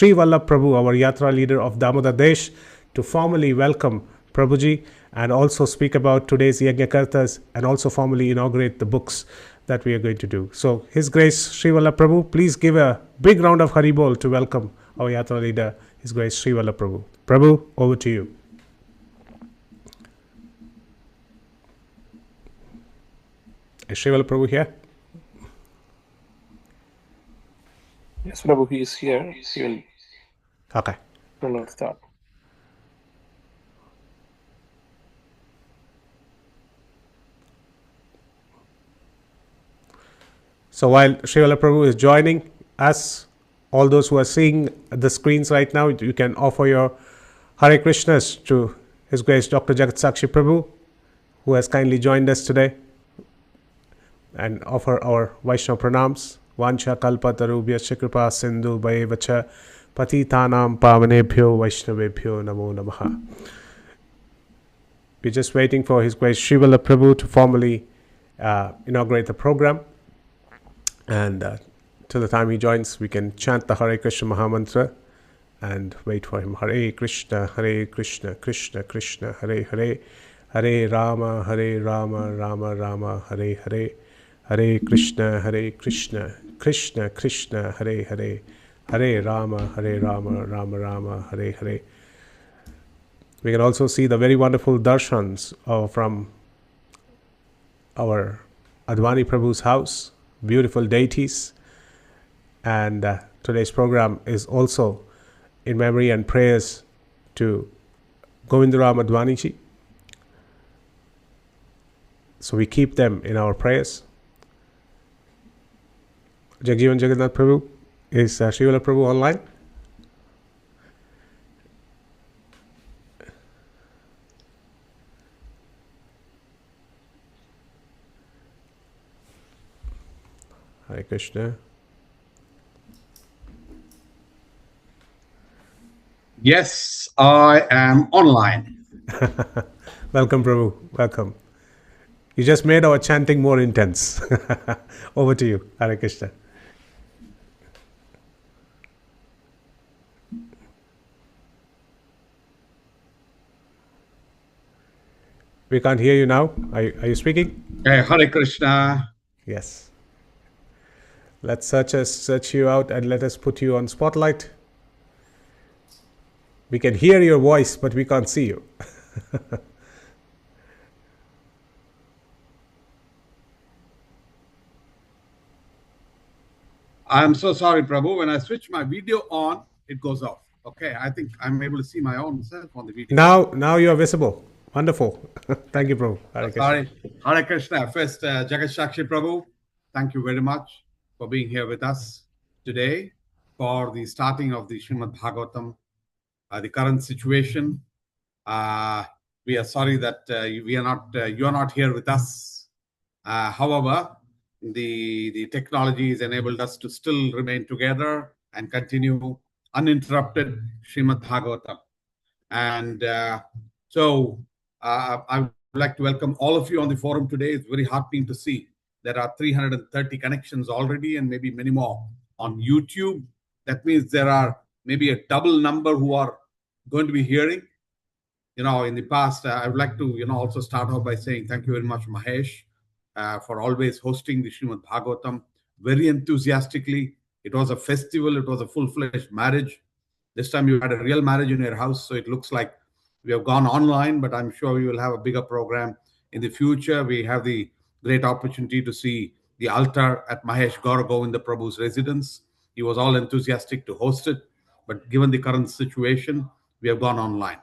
Sri Vallabh Prabhu, our Yatra leader of Damodar Desh, to formally welcome Prabhuji and also speak about today's Yajnakartas and also formally inaugurate the books that we are going to do. So, His Grace Sri Vallabh Prabhu, please give a big round of Haribol to welcome our Yatra leader, His Grace Sri Vallabh Prabhu. Prabhu, over to you. Is Sri Vallabh Prabhu here? Yes, Prabhu, he is here. He will Okay. start. So while Sri Vallabh Prabhu is joining us, all those who are seeing the screens right now, you can offer your Hare Krishnas to His Grace Dr. Jagat Sakshi Prabhu, who has kindly joined us today, and offer our Vaishnava pranams. Vancha kalpa tarubhyascha kripa sindhu bhayevacha patitanam pavanebhyo vaishnavebhyo namo namaha. We're just waiting for His Grace Sri Vallabh Prabhu to formally inaugurate the program. And till the time he joins, we can chant the Hare Krishna Mahamantra and wait for him. Hare Krishna, Krishna Krishna, Hare Hare, Hare Rama, Rama Rama, Hare Hare, Hare Krishna, Krishna Krishna, Hare Hare, Hare Rama, Rama Rama, Hare Hare. We can also see the very wonderful darshans from our Advani Prabhu's house, beautiful deities. And today's program is also in memory and prayers to Govindaram Advani ji. So we keep them in our prayers. Jagjivan Jagannath Prabhu, is Sri Vallabh Prabhu online? Hare Krishna. Yes, I am online. Welcome, Prabhu. Welcome. You just made our chanting more intense. Over to you, Hare Krishna. We can't hear you now. Are you speaking? Hare Krishna. Yes. Let's search you out and let us put you on spotlight. We can hear your voice, but we can't see you. I'm so sorry, Prabhu. When I switch my video on, it goes off. Okay, I think I'm able to see my own self on the video. Now you are visible. Wonderful. Thank you, Prabhu. Hare Krishna. Sorry. Hare Krishna. First, Jagat Sakshi Prabhu, thank you very much for being here with us today for the starting of the Srimad Bhagavatam, the current situation. We are sorry that you are not here with us. However, the technology has enabled us to still remain together and continue uninterrupted Srimad Bhagavatam. And so I would like to welcome all of you on the forum today. It's very heartening to see there are 330 connections already and maybe many more on YouTube. That means there are maybe a double number who are going to be hearing. In the past, I would like to, also start off by saying thank you very much, Mahesh, for always hosting the Srimad Bhagavatam very enthusiastically. It was a festival. It was a full-fledged marriage. This time you had a real marriage in your house, so it looks like we have gone online, but I'm sure we will have a bigger program in the future. We have the great opportunity to see the altar at Mahesh Gaura Govinda Prabhu's residence. He was all enthusiastic to host it, but given the current situation, we have gone online.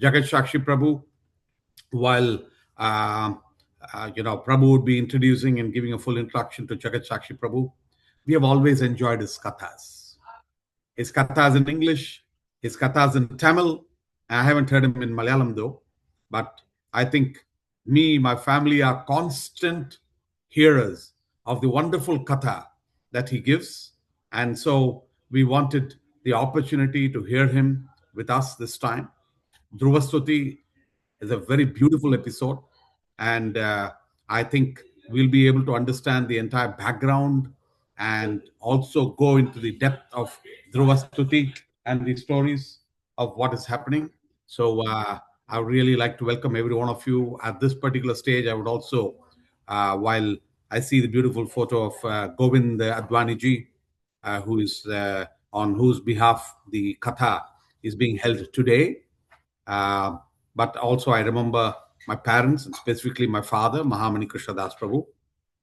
Jagat Sakshi Prabhu, while Prabhu would be introducing and giving a full introduction to Jagat Sakshi Prabhu, we have always enjoyed his kathas. His kathas in English, his kathas in Tamil. I haven't heard him in Malayalam though, but I think my family are constant hearers of the wonderful katha that he gives. And so we wanted the opportunity to hear him with us this time. Dhruva Stuti is a very beautiful episode. And I think we'll be able to understand the entire background and also go into the depth of Dhruva Stuti and the stories of what is happening. So I would really like to welcome every one of you at this particular stage. I would also, while I see the beautiful photo of Govind Advani ji, who is on whose behalf the Katha is being held today. But also I remember my parents, and specifically my father, Mahamani Krishna Das Prabhu,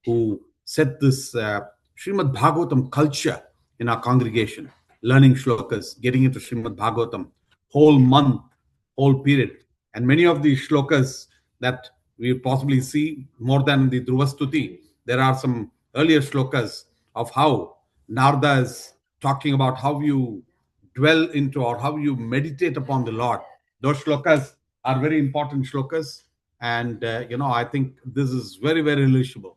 who set this Srimad Bhagavatam culture in our congregation, learning shlokas, getting into Srimad Bhagavatam, whole month, whole period. And many of these shlokas that we possibly see more than the Dhruvastuti, there are some earlier shlokas of how Narada is talking about how you dwell into or how you meditate upon the Lord. Those shlokas are very important shlokas. And, I think this is very, very relishable.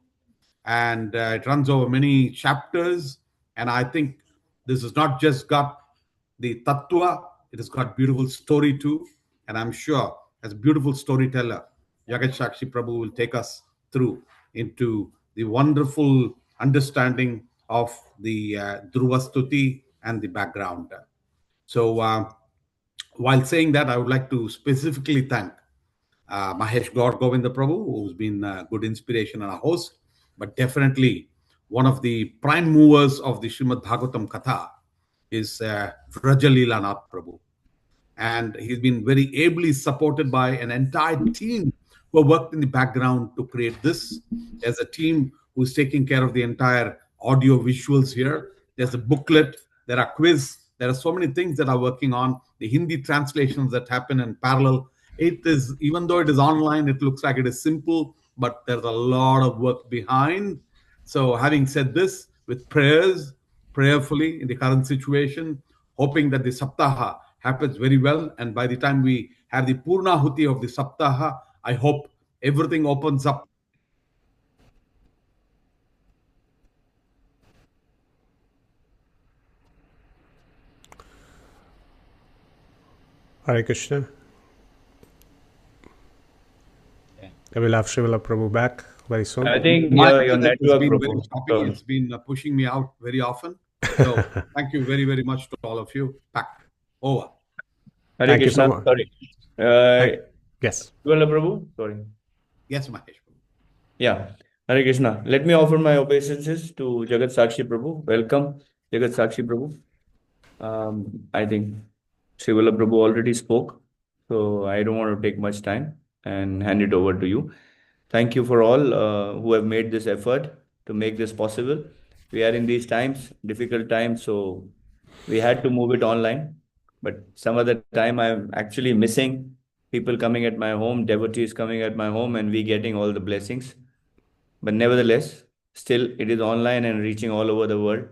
And it runs over many chapters. And I think this has not just got the tattva, it has got beautiful story too. And I'm sure as a beautiful storyteller, Jagat Shakshi Prabhu will take us through into the wonderful understanding of the Dhruvastuti and the background. So while saying that, I would like to specifically thank Mahesh Gaur Govinda Prabhu, who's been a good inspiration and a host, but definitely one of the prime movers of the Srimad Bhagavatam Katha is Vrajalila Nath Prabhu. And he's been very ably supported by an entire team who worked in the background to create this. There's a team who's taking care of the entire audio visuals here. There's a booklet, there are quiz, there are so many things that are working on, the Hindi translations that happen in parallel. It is, even though it is online, it looks like it is simple, but there's a lot of work behind. So having said this, with prayers, prayerfully in the current situation, hoping that the Saptaha happens very well. And by the time we have the Purnahuti of the Saptaha, I hope everything opens up. Hare Krishna. I will have Srila Prabhu back very soon. I think your network, Prabhu. It's been pushing me out very often. So thank you very, very much to all of you. Back over. Hare Thank you so Krishna. much. Sorry. Yes. Srila Prabhu. Sorry. Yes, Mahesh. Yeah. Hare Krishna. Let me offer my obeisances to Jagat Sakshi Prabhu. Welcome, Jagat Sakshi Prabhu. I think Srila Prabhu already spoke, so I don't want to take much time and hand it over to you. Thank you for all who have made this effort to make this possible. We are in these times, difficult times, so we had to move it online. But some other time I'm actually missing people coming at my home, devotees coming at my home, and we getting all the blessings. But nevertheless, still it is online and reaching all over the world.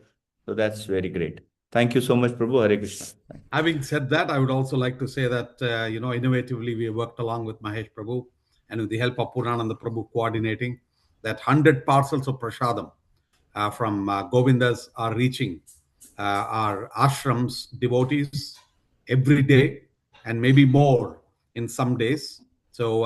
So that's very great. Thank you so much, Prabhu. Hare Krishna. Having said that, I would also like to say that, innovatively, we worked along with Mahesh Prabhu and with the help of Purnananda Prabhu coordinating that 100 parcels of prasadam from Govindas are reaching our ashrams devotees every day and maybe more in some days. So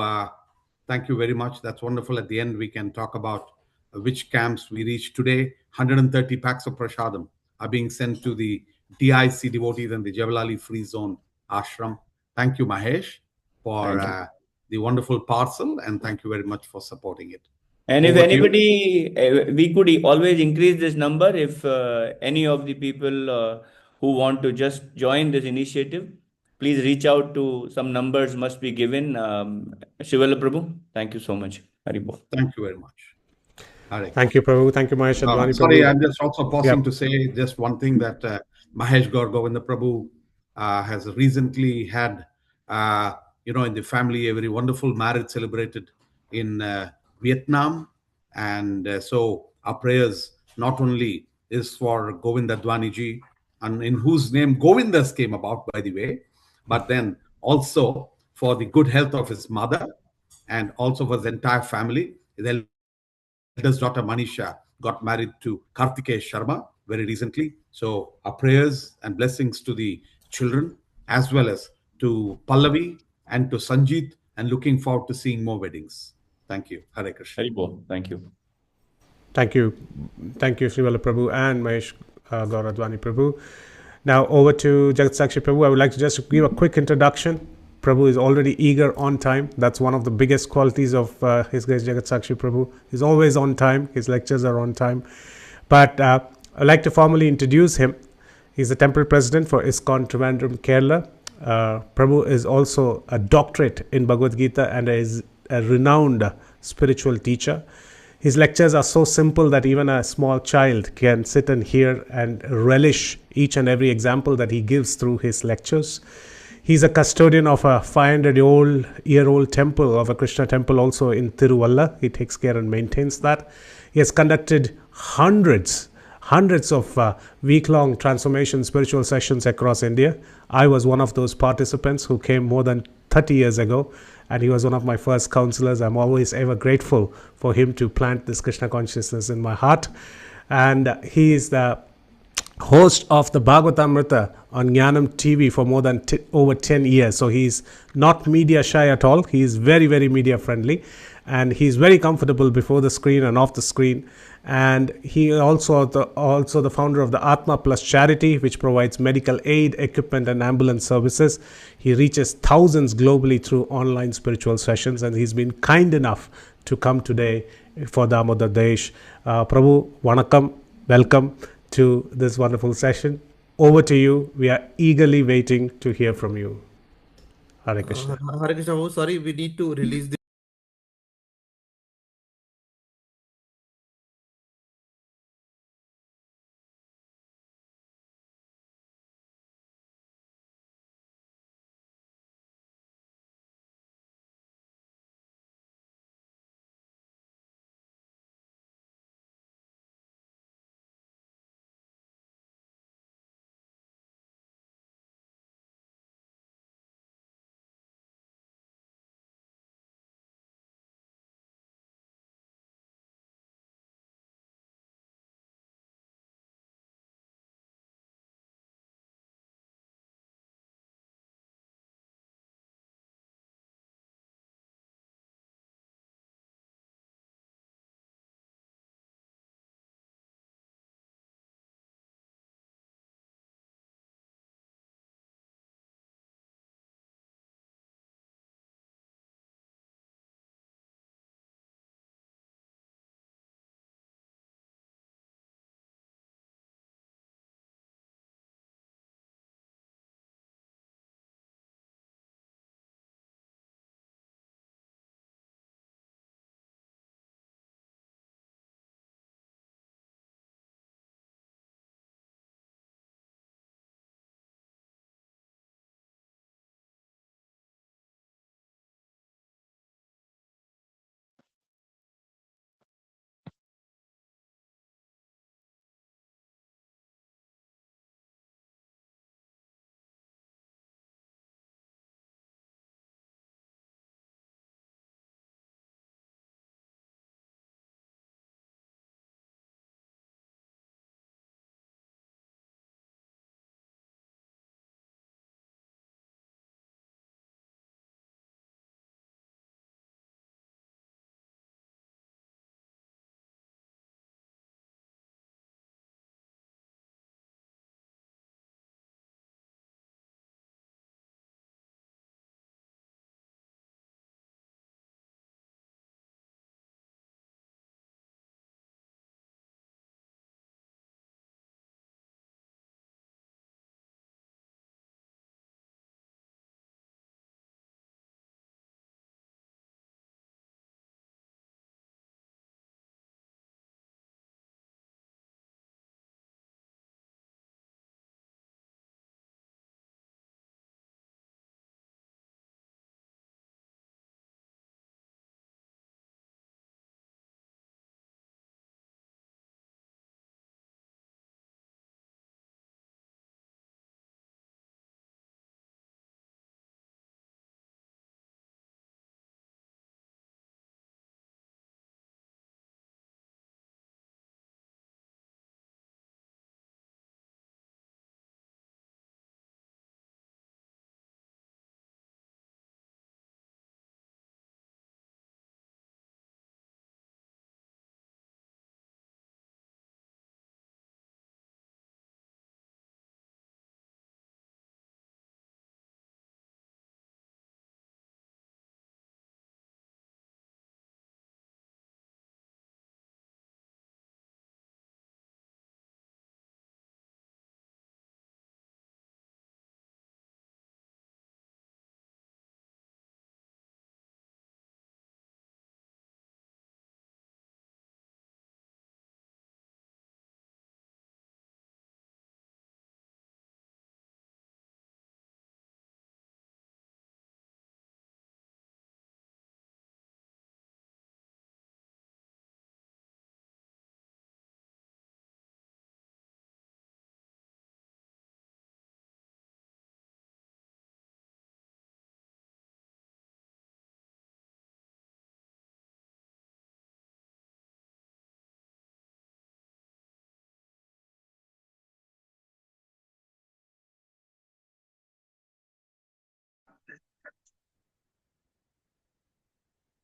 thank you very much. That's wonderful. At the end, we can talk about which camps we reached today. 130 packs of prasadam are being sent to the DIC devotees and the Jabalali Free Zone ashram. Thank you, Mahesh, for the wonderful parcel, and thank you very much for supporting it. And if anybody, we could always increase this number if any of the people who want to just join this initiative, please reach out to some numbers must be given. Shivala Prabhu, thank you so much. Haribol. Thank you very much. Thank you, Prabhu. Thank you, Mahesh Advani. Sorry, Prabhu. I'm just also pausing to say just one thing that Mahesh Gaur Govinda Prabhu has recently had, in the family, a very wonderful marriage celebrated in Vietnam. And so our prayers not only is for Govinda Advani ji, and in whose name Govindas came about, by the way, but then also for the good health of his mother and also for his entire family. His eldest daughter Manisha got married to Kartikeya Sharma very recently. So our prayers and blessings to the children as well as to Pallavi and to Sanjeet, and looking forward to seeing more weddings. Thank you. Hare Krishna. Haribol. Thank you. Thank you. Thank you, Srivala Prabhu and Mahesh Gaur Advani Prabhu. Now over to Jagat Sakshi Prabhu. I would like to just give a quick introduction. Prabhu is already eager on time. That's one of the biggest qualities of His Grace Jagat Sakshi Prabhu. He's always on time. His lectures are on time. But I'd like to formally introduce him. He's the temple president for ISKCON Trivandrum, Kerala. Prabhu is also a doctorate in Bhagavad Gita and is a renowned spiritual teacher. His lectures are so simple that even a small child can sit and hear and relish each and every example that he gives through his lectures. He's a custodian of a 500-year-old temple, of a Krishna temple also in Tiruvalla. He takes care and maintains that. He has conducted hundreds of week-long transformation spiritual sessions across India. I was one of those participants who came more than 30 years ago, and he was one of my first counselors. I'm always ever grateful for him to plant this Krishna consciousness in my heart. And he is the host of the Bhagavatamrita on Jnanam TV for more than over 10 years. So he's not media shy at all. He's very, very media friendly, and he's very comfortable before the screen and off the screen. And he also the founder of the Atma Plus charity, which provides medical aid, equipment, and ambulance services. He reaches thousands globally through online spiritual sessions, and he's been kind enough to come today for Damodar Desh. Prabhu, Vanakkam, welcome to this wonderful session. Over to you. We are eagerly waiting to hear from you. Hare Krishna. Hare Krishna. Oh, sorry, we need to release the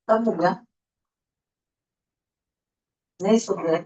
कब हो गया? नहीं सुन रहे।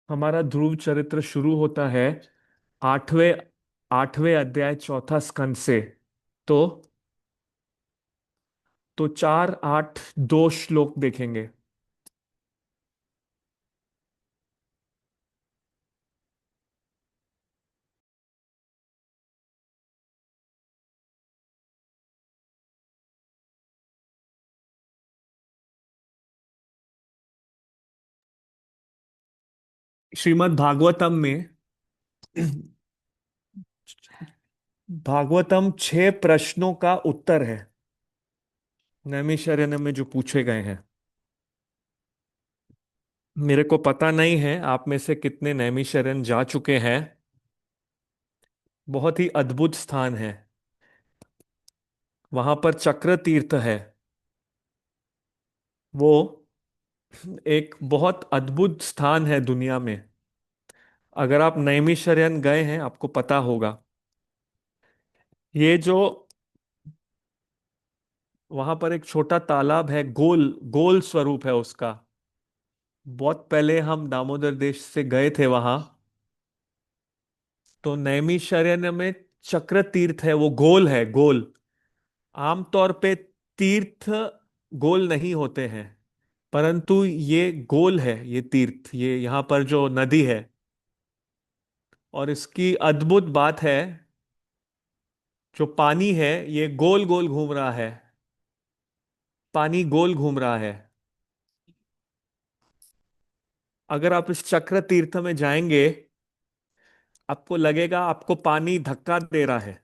हमारा ध्रुव चरित्र शुरू होता है आठवें आठवें अध्याय चौथा स्कंद से। तो तो 4, 8, 2 श्लोक देखेंगे। श्रीमद् भागवतम में भागवतम 6 प्रश्नों का उत्तर है नैमिषारण्य में जो पूछे गए हैं। मेरे को पता नहीं है आप में से कितने नैमिषारण्य जा चुके हैं। बहुत ही अद्भुत स्थान है। वहां पर चक्र तीर्थ है। वो एक बहुत अद्भुत स्थान है दुनिया में। अगर आप नैमिषारण्य गए हैं आपको पता होगा। ये जो वहां पर एक छोटा तालाब है, गोल गोल स्वरूप है उसका। बहुत पहले हम दामोदर देश से गए थे वहां। तो नैमिषारण्य में चक्र तीर्थ है, वो गोल है, गोल। आमतौर पे तीर्थ गोल नहीं होते हैं, परंतु ये गोल है। ये तीर्थ, ये यहाँ पर जो नदी है, और इसकी अद्भुत बात है, जो पानी है ये गोल गोल घूम रहा है। पानी गोल घूम रहा है। अगर आप इस चक्र तीर्थ में जाएंगे आपको लगेगा आपको पानी धक्का दे रहा है।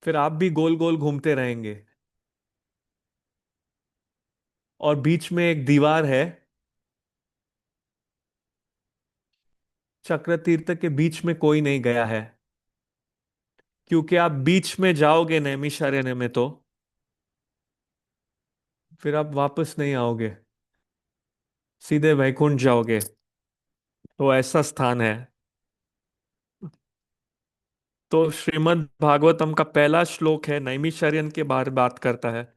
फिर आप भी गोल गोल घूमते रहेंगे। और बीच में एक दीवार है। चक्र तीर्थ के बीच में कोई नहीं गया है, क्योंकि आप बीच में जाओगे नैमिषारण्य में तो फिर आप वापस नहीं आओगे, सीधे वैकुंठ जाओगे। तो ऐसा स्थान है। तो श्रीमद् भागवतम का पहला श्लोक है, नैमिषारण्य के बारे बात करता है।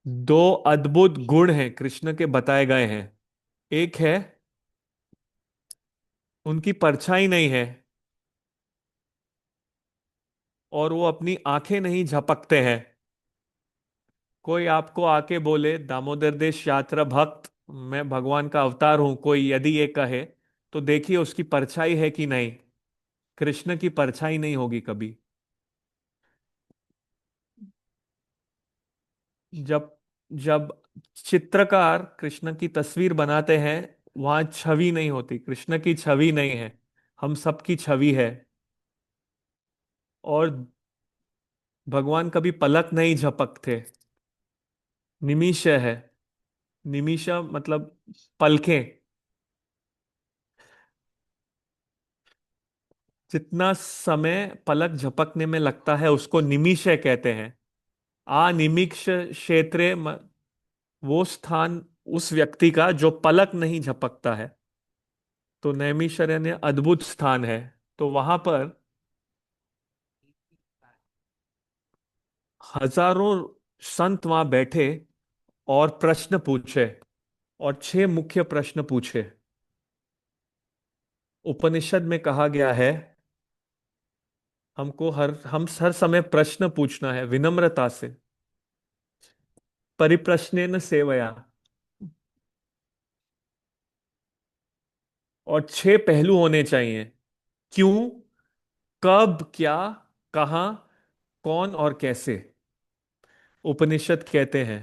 2 अद्भुत गुण हैं कृष्ण के बताए गए हैं। एक है उनकी परछाई नहीं है, और वो अपनी आंखें नहीं झपकते हैं। कोई आपको आके बोले दामोदर देश यात्रा भक्त, मैं भगवान का अवतार हूं, कोई यदि ये कहे तो देखिए उसकी परछाई है कि नहीं। कृष्ण की परछाई नहीं होगी कभी। जब जब चित्रकार कृष्ण की तस्वीर बनाते हैं वहां छवि नहीं होती, कृष्ण की छवि नहीं है, हम सबकी छवि है। और भगवान कभी पलक नहीं झपकते। निमिष है। निमिष मतलब पलकें। जितना समय पलक झपकने में लगता है उसको निमिषय कहते हैं। अनिमिष क्षेत्रे वो स्थान उस व्यक्ति का जो पलक नहीं झपकता है। तो नैमिषारण्य अद्भुत स्थान है। तो वहां पर हजारों संत वहां बैठे और प्रश्न पूछे, और 6 मुख्य प्रश्न पूछे। उपनिषद में कहा गया है हम हर समय प्रश्न पूछना है विनम्रता से। परिप्रश्नेन सेवया। और 6 पहलू होने चाहिए। क्यों, कब, क्या, कहाँ, कौन और कैसे। उपनिषद कहते हैं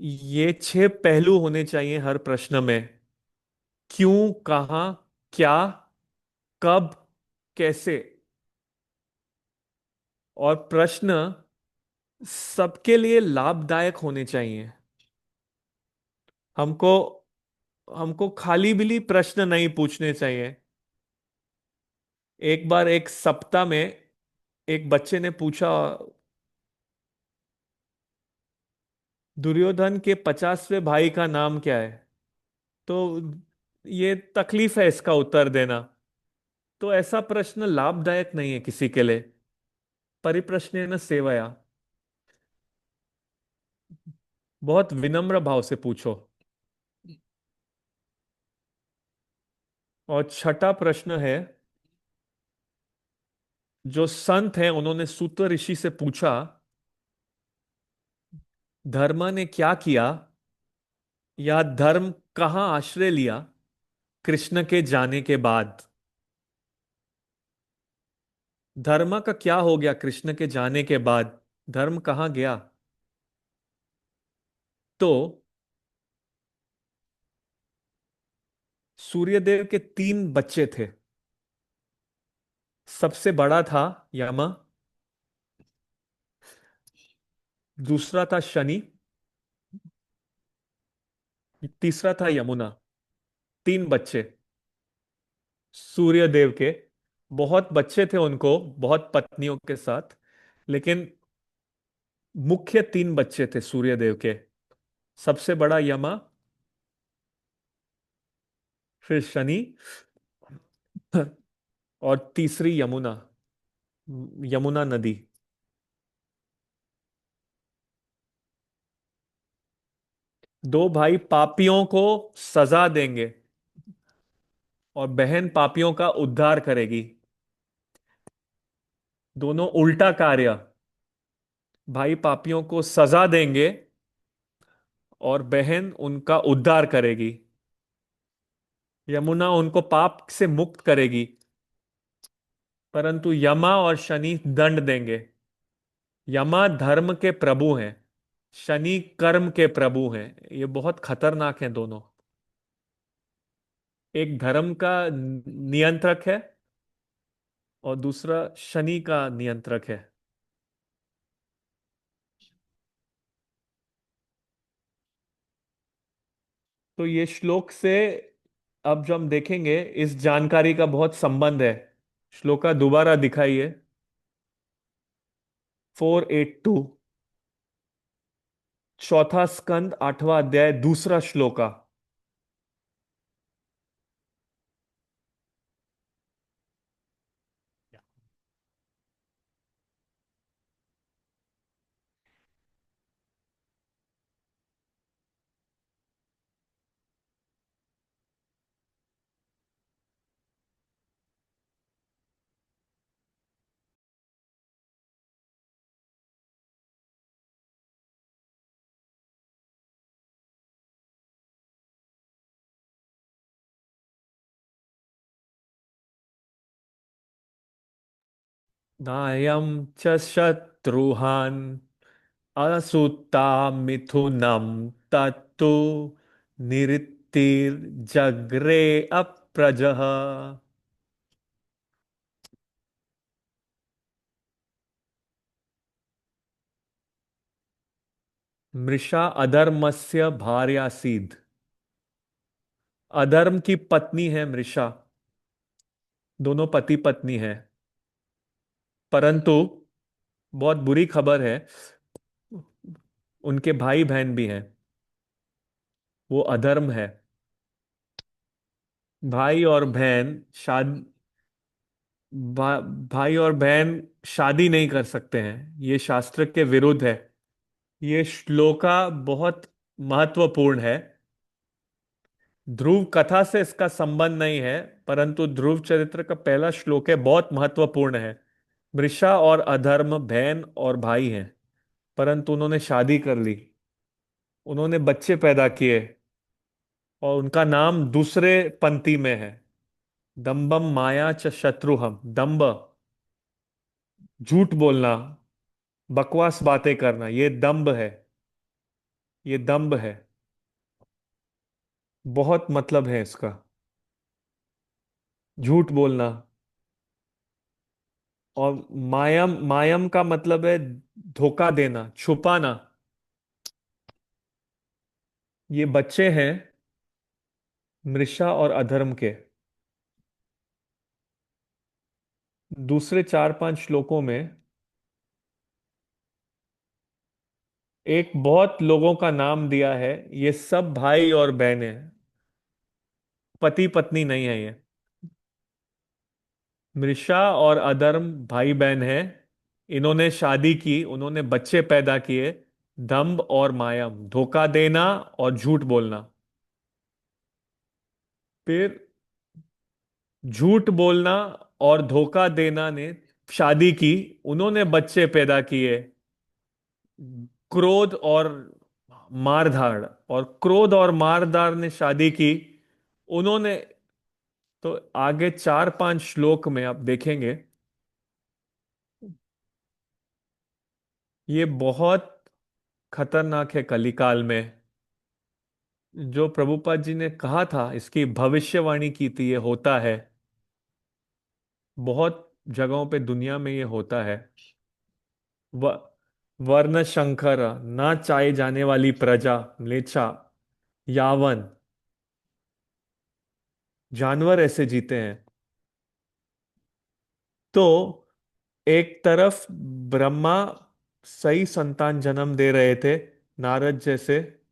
ये 6 पहलू होने चाहिए हर प्रश्न में। क्यों, कहाँ, क्या, कब, कैसे। और प्रश्न सबके लिए लाभदायक होने चाहिए। हमको हमको खाली बिली प्रश्न नहीं पूछने चाहिए। एक बार एक सप्ताह में एक बच्चे ने पूछा, दुर्योधन के 50वें भाई का नाम क्या है। तो ये तकलीफ है इसका उत्तर देना। तो ऐसा प्रश्न लाभदायक नहीं है किसी के लिए। परिप्रश्नेन सेवया। बहुत विनम्र भाव से पूछो। और छठा प्रश्न है, जो संत हैं उन्होंने सूत ऋषि से पूछा, धर्म ने क्या किया या धर्म कहाँ आश्रय लिया कृष्ण के जाने के बाद। धर्म का क्या हो गया कृष्ण के जाने के बाद, धर्म कहाँ गया। तो सूर्यदेव के 3 बच्चे थे। सबसे बड़ा था यम, दूसरा था शनि, तीसरा था यमुना। 3 बच्चे सूर्यदेव के। बहुत बच्चे थे उनको, बहुत पत्नियों के साथ, लेकिन मुख्य 3 बच्चे थे सूर्यदेव के। सबसे बड़ा यमा, फिर शनि, और तीसरी यमुना, यमुना नदी। दो भाई पापियों को सजा देंगे और बहन पापियों का उद्धार करेगी। दोनों उल्टा कार्य। भाई पापियों को सजा देंगे और बहन उनका उद्धार करेगी। यमुना उनको पाप से मुक्त करेगी, परंतु यमा और शनि दंड देंगे। यमा धर्म के प्रभु हैं, शनि कर्म के प्रभु हैं। ये बहुत खतरनाक हैं दोनों। एक धर्म का नियंत्रक है और दूसरा शनि का नियंत्रक है। तो ये श्लोक से अब जो हम देखेंगे, इस जानकारी का बहुत संबंध है। श्लोका दोबारा दिखाइए। 482, चौथा स्कंद, 8वां अध्याय, दूसरा श्लोका। नायं च शत्रुहान् असुता मिथुनं तत्तु निरृत्तिर्जग्रे अप्रजः। मृषा अधर्मस्य भार्यासीद्। अधर्म की पत्नी है मृषा। दोनों पति पत्नी है, परंतु बहुत बुरी खबर है, उनके भाई बहन भी हैं। वो अधर्म है। भाई और बहन शादी भाई और बहन शादी नहीं कर सकते हैं, ये शास्त्र के विरुद्ध है। ये श्लोका बहुत महत्वपूर्ण है। ध्रुव कथा से इसका संबंध नहीं है, परंतु ध्रुव चरित्र का पहला श्लोक है, बहुत महत्वपूर्ण है। मृषा और अधर्म बहन और भाई हैं, परंतु उन्होंने शादी कर ली, उन्होंने बच्चे पैदा किए और उनका नाम दूसरे पंक्ति में है, दंबम माया च शत्रुहम। दंभ, झूठ बोलना, बकवास बातें करना, ये दंभ है, ये दंभ है। बहुत मतलब है इसका, झूठ बोलना। और मायम, मायम का मतलब है धोखा देना, छुपाना। ये बच्चे हैं मृषा और अधर्म के। दूसरे 4-5 श्लोकों में एक बहुत लोगों का नाम दिया है, ये सब भाई और बहनें हैं, पति पत्नी नहीं है ये। मृषा और अधर्म भाई बहन हैं, इन्होंने शादी की, उन्होंने बच्चे पैदा किए। दंभ और मायम, धोखा देना और झूठ बोलना। फिर झूठ बोलना और धोखा देना ने शादी की, उन्होंने बच्चे पैदा किए। क्रोध और मारधाड़, और क्रोध और मारधाड़ ने शादी की, उन्होंने। तो आगे 4-5 श्लोक में आप देखेंगे, ये बहुत खतरनाक है कलिकाल में। जो प्रभुपाद जी ने कहा था, इसकी भविष्यवाणी की थी, ये होता है बहुत जगहों पे दुनिया में, ये होता है। व वर्ण शंकर, ना चाहे जाने वाली प्रजा, म्लेच्छा, यावन, जानवर ऐसे जीते हैं। तो एक तरफ ब्रह्मा सही संतान जन्म दे रहे थे, नारद जैसे,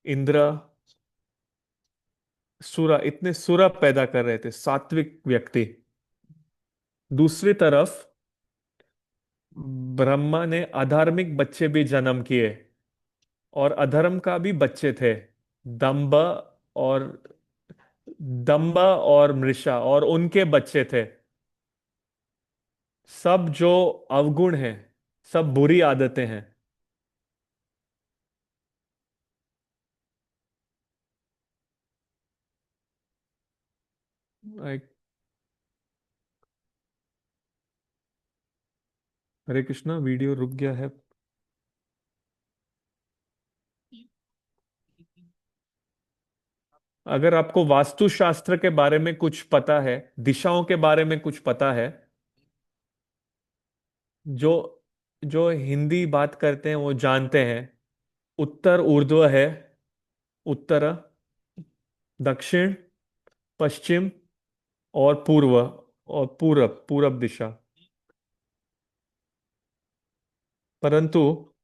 इंद्र, सुरा, इतने सुरा पैदा कर रहे थे, सात्विक व्यक्ति। दूसरी तरफ ब्रह्मा ने अधार्मिक बच्चे भी जन्म किए, और अधर्म का भी बच्चे थे, दंभ और दंभ और मृषा, और उनके बच्चे थे। सब जो अवगुण हैं, सब बुरी आदतें हैं। एक- हरे कृष्णा, वीडियो रुक गया है। अगर आपको वास्तुशास्त्र के बारे में कुछ पता है, दिशाओं के बारे में कुछ पता है, जो जो हिंदी बात करते हैं वो जानते हैं, उत्तर ऊर्ध्व है, उत्तर, दक्षिण, पश्चिम और पूर्व, और पूरब, पूरब दिशा। परंतु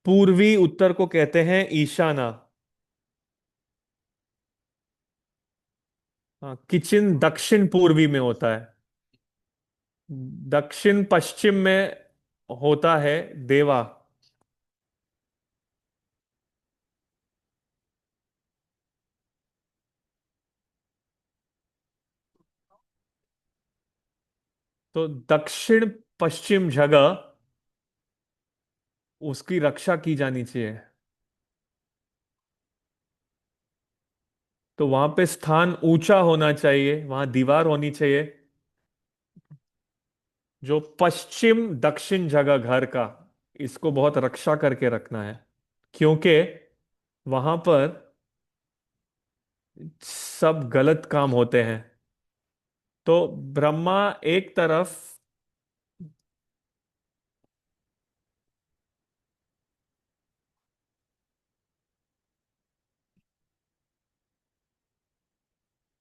पूर्वी उत्तर को कहते हैं ईशाना। हाँ, किचन दक्षिण पूर्वी में होता है। दक्षिण पश्चिम में होता है देवा। तो दक्षिण पश्चिम जगह उसकी रक्षा की जानी चाहिए। तो वहां पे स्थान ऊंचा होना चाहिए, वहां दीवार होनी चाहिए जो पश्चिम दक्षिण जगह घर का, इसको बहुत रक्षा करके रखना है, क्योंकि वहां पर सब गलत काम होते हैं। तो ब्रह्मा एक तरफ,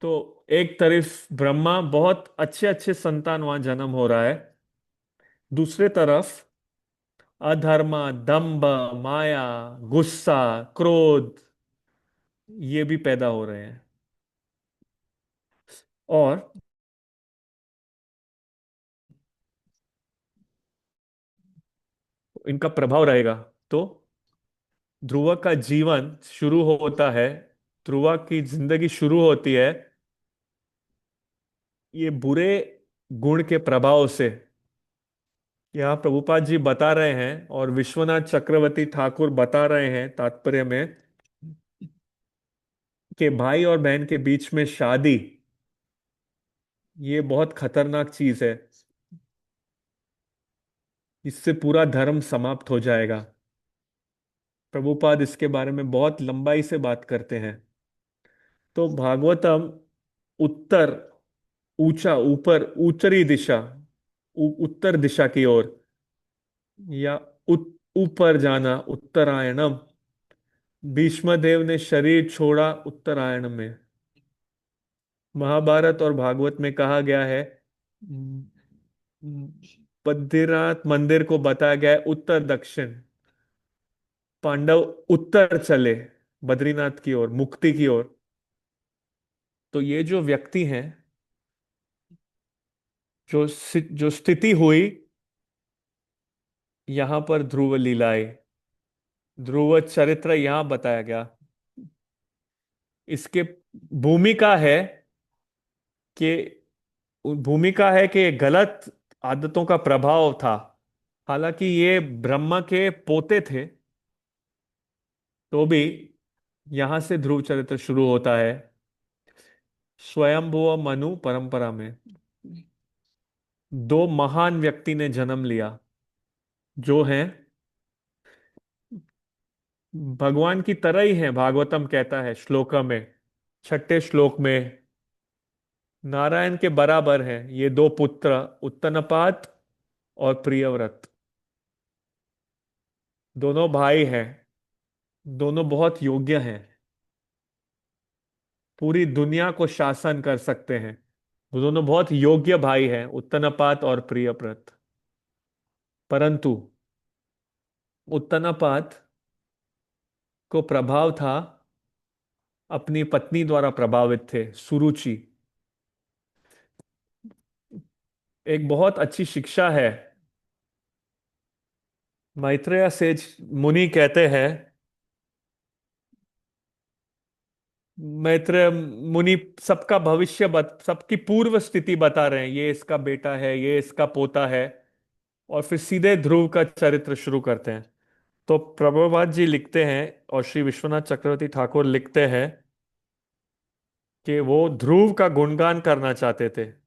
तो एक तरफ ब्रह्मा बहुत अच्छे अच्छे संतान वहां जन्म हो रहा है, दूसरे तरफ अधर्म, दंभ, माया, गुस्सा, क्रोध, ये भी पैदा हो रहे हैं, और इनका प्रभाव रहेगा। तो ध्रुव का जीवन शुरू होता है, ध्रुव की जिंदगी शुरू होती है ये बुरे गुण के प्रभाव से। यहाँ प्रभुपाद जी बता रहे हैं और विश्वनाथ चक्रवर्ती ठाकुर बता रहे हैं तात्पर्य में कि भाई और बहन के बीच में शादी ये बहुत खतरनाक चीज है। इससे पूरा धर्म समाप्त हो जाएगा। प्रभुपाद इसके बारे में बहुत लंबाई से बात करते हैं। तो भागवतम उत्तर, ऊंचा, ऊपर, उत्तरी दिशा, उत्तर दिशा की ओर, या ऊपर जाना, उत्तरायणम। भीष्म देव ने शरीर छोड़ा उत्तरायण में। महाभारत और भागवत में कहा गया है, बद्रीनाथ मंदिर को बताया गया है उत्तर दक्षिण। पांडव उत्तर चले, बद्रीनाथ की ओर, मुक्ति की ओर। तो ये जो व्यक्ति हैं, जो स्थिति हुई यहां पर, ध्रुव लीलाएं, ध्रुव चरित्र यहां बताया गया। इसके भूमिका है कि भूमिका है कि गलत आदतों का प्रभाव था। हालांकि ये ब्रह्मा के पोते थे, तो भी यहां से ध्रुव चरित्र शुरू होता है। स्वयंभुव मनु परंपरा में दो महान व्यक्ति ने जन्म लिया, जो हैं भगवान की तरह ही हैं। भागवतम कहता है श्लोक में, छठे श्लोक में, नारायण के बराबर हैं ये दो पुत्र, उत्तनपात और प्रियव्रत। दोनों भाई हैं, दोनों बहुत योग्य हैं, पूरी दुनिया को शासन कर सकते हैं। वो दोनों बहुत योग्य भाई हैं, उत्तनपात और प्रियव्रत। परंतु उत्तनपात को प्रभाव था, अपनी पत्नी द्वारा प्रभावित थे, सुरुचि। एक बहुत अच्छी शिक्षा है। मैत्रेय सेज मुनि कहते हैं, मैत्रेय मुनि सबका भविष्य सबकी पूर्व स्थिति बता रहे हैं, ये इसका बेटा है, ये इसका पोता है। और फिर सीधे ध्रुव का चरित्र शुरू करते हैं। तो प्रभुपाद जी लिखते हैं और श्री विश्वनाथ चक्रवर्ती ठाकुर लिखते हैं कि वो ध्रुव का गुणगान करना चाहते थे,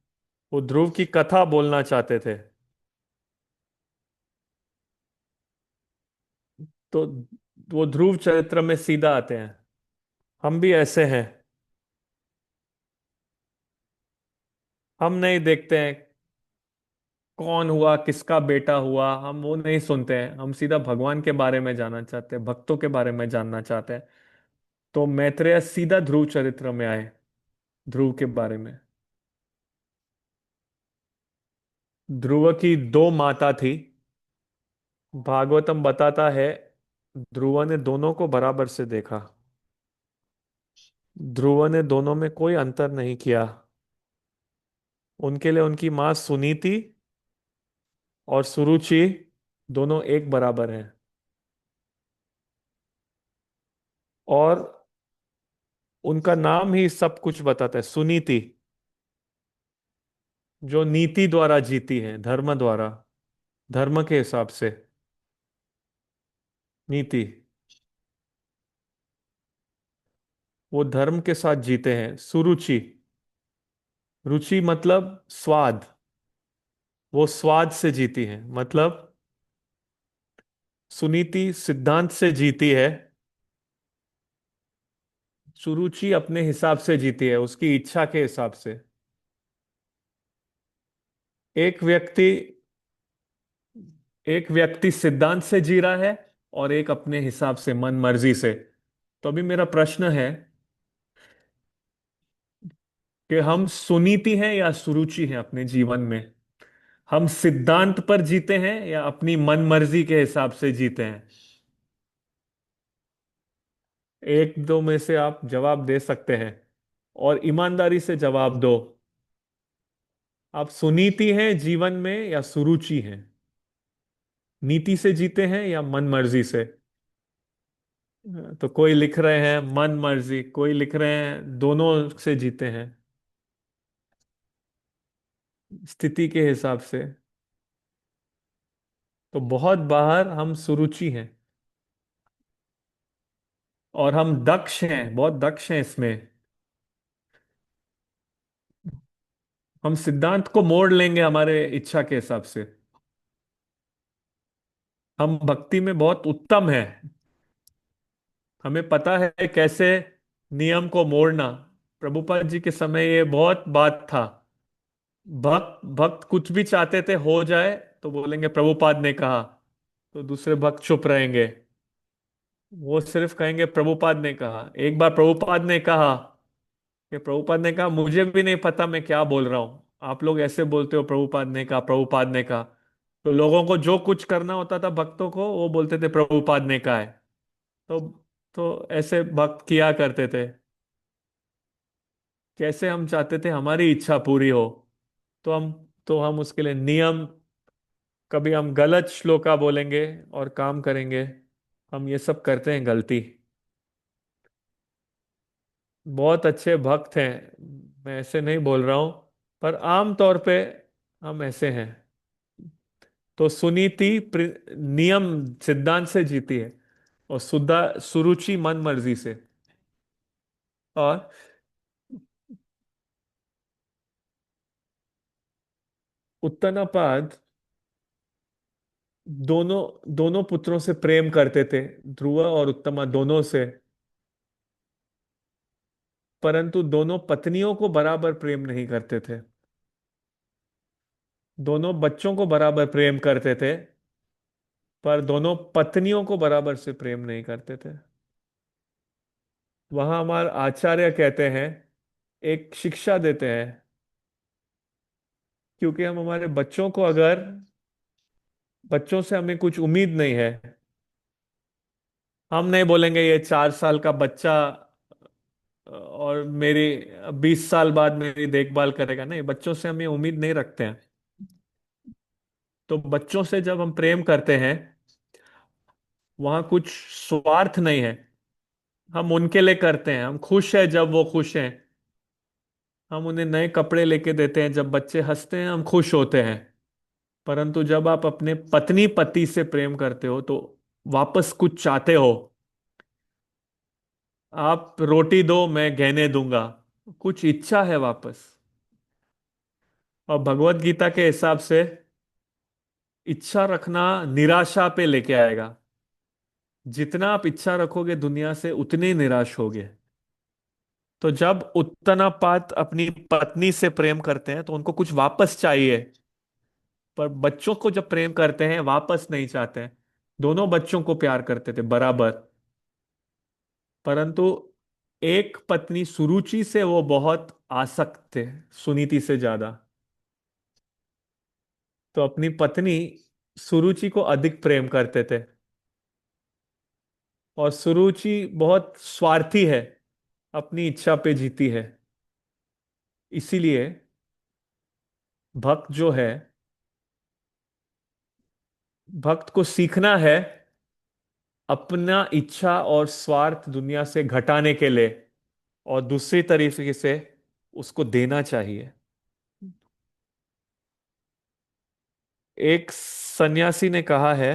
वो ध्रुव की कथा बोलना चाहते थे। तो वो ध्रुव चरित्र में सीधा आते हैं। हम भी ऐसे हैं, हम नहीं देखते हैं कौन हुआ, किसका बेटा हुआ, हम वो नहीं सुनते हैं। हम सीधा भगवान के बारे में जानना चाहते हैं, भक्तों के बारे में जानना चाहते हैं। तो मैत्रेय सीधा ध्रुव चरित्र में आए, ध्रुव के बारे में। ध्रुव की दो माता थी। भागवतम बताता है ध्रुव ने दोनों को बराबर से देखा। ध्रुव ने दोनों में कोई अंतर नहीं किया। उनके लिए उनकी मां सुनीति और सुरुचि दोनों एक बराबर हैं। और उनका नाम ही सब कुछ बताता है, सुनीति, जो नीति द्वारा जीती है, धर्म द्वारा, धर्म के हिसाब से नीति, वो धर्म के साथ जीते हैं। सुरुचि, रुचि मतलब स्वाद, वो स्वाद से जीती है। मतलब सुनीति सिद्धांत से जीती है, सुरुचि अपने हिसाब से जीती है, उसकी इच्छा के हिसाब से। एक व्यक्ति एक व्यक्ति सिद्धांत से जी रहा है और एक अपने हिसाब से, मन मर्जी से। तो अभी मेरा प्रश्न है कि हम सुनीति हैं या सुरुचि हैं अपने जीवन में? हम सिद्धांत पर जीते हैं या अपनी मन मर्जी के हिसाब से जीते हैं? एक दो में से आप जवाब दे सकते हैं, और ईमानदारी से जवाब दो। आप सुनीति हैं जीवन में या सुरुचि हैं? नीति से जीते हैं या मन मर्जी से? तो कोई लिख रहे हैं मन मर्जी, कोई लिख रहे हैं दोनों से जीते हैं, स्थिति के हिसाब से। तो बहुत बाहर हम सुरुचि हैं और हम दक्ष हैं, बहुत दक्ष हैं इसमें। हम सिद्धांत को मोड़ लेंगे हमारे इच्छा के हिसाब से। हम भक्ति में बहुत उत्तम हैं, हमें पता है कैसे नियम को मोड़ना। प्रभुपाद जी के समय ये बहुत बात था। भक्त भक्त कुछ भी चाहते थे हो जाए तो बोलेंगे प्रभुपाद ने कहा, तो दूसरे भक्त चुप रहेंगे। वो सिर्फ कहेंगे प्रभुपाद ने कहा। एक बार प्रभुपाद ने कहा कि प्रभुपाद ने कहा मुझे भी नहीं पता मैं क्या बोल रहा हूं, आप लोग ऐसे बोलते हो प्रभुपाद ने कहा, प्रभुपाद ने कहा। तो लोगों को जो कुछ करना होता था भक्तों को, वो बोलते थे प्रभुपाद ने कहा है। तो तो ऐसे भक्त किया करते थे। कैसे हम चाहते थे हमारी इच्छा पूरी हो, तो हम उसके लिए नियम, कभी हम गलत श्लोका बोलेंगे और काम करेंगे। हम ये सब करते हैं गलती। बहुत अच्छे भक्त हैं, मैं ऐसे नहीं बोल रहा हूं, पर आम तौर पे हम ऐसे हैं। तो सुनीति नियम सिद्धांत से जीती है, और सुधा सुरुचि मन मर्जी से। और उत्तनापाद दोनों दोनों पुत्रों से प्रेम करते थे, ध्रुव और उत्तमा दोनों से। परंतु दोनों पत्नियों को बराबर प्रेम नहीं करते थे। दोनों बच्चों को बराबर प्रेम करते थे, पर दोनों पत्नियों को बराबर से प्रेम नहीं करते थे। वहां हमारे आचार्य कहते हैं, एक शिक्षा देते हैं, क्योंकि हम हमारे बच्चों को, अगर बच्चों से हमें कुछ उम्मीद नहीं है, हम नहीं बोलेंगे ये 4 साल का बच्चा और मेरी 20 साल बाद मेरी देखभाल करेगा। नहीं, बच्चों से हम ये उम्मीद नहीं रखते हैं। तो बच्चों से जब हम प्रेम करते हैं, वहां कुछ स्वार्थ नहीं है। हम उनके लिए करते हैं, हम खुश है जब वो खुश हैं। हम उन्हें नए कपड़े लेके देते हैं, जब बच्चे हंसते हैं हम खुश होते हैं। परंतु जब आप अपने पत्नी पति से प्रेम करते हो, तो वापस कुछ चाहते हो। आप रोटी दो मैं गहने दूंगा, कुछ इच्छा है वापस। और भगवत गीता के हिसाब से इच्छा रखना निराशा पे लेके आएगा। जितना आप इच्छा रखोगे दुनिया से, उतने ही निराश होगे। तो जब उत्तनापात अपनी पत्नी से प्रेम करते हैं तो उनको कुछ वापस चाहिए, पर बच्चों को जब प्रेम करते हैं वापस नहीं चाहते हैं। दोनों बच्चों को प्यार करते थे बराबर। परंतु एक पत्नी सुरुचि से वो बहुत आसक्त थे, सुनीति से ज्यादा। तो अपनी पत्नी सुरुचि को अधिक प्रेम करते थे। और सुरुचि बहुत स्वार्थी है, अपनी इच्छा पे जीती है। इसीलिए भक्त जो है, भक्त को सीखना है अपना इच्छा और स्वार्थ दुनिया से घटाने के लिए, और दूसरी तरीके से उसको देना चाहिए। एक सन्यासी ने कहा है,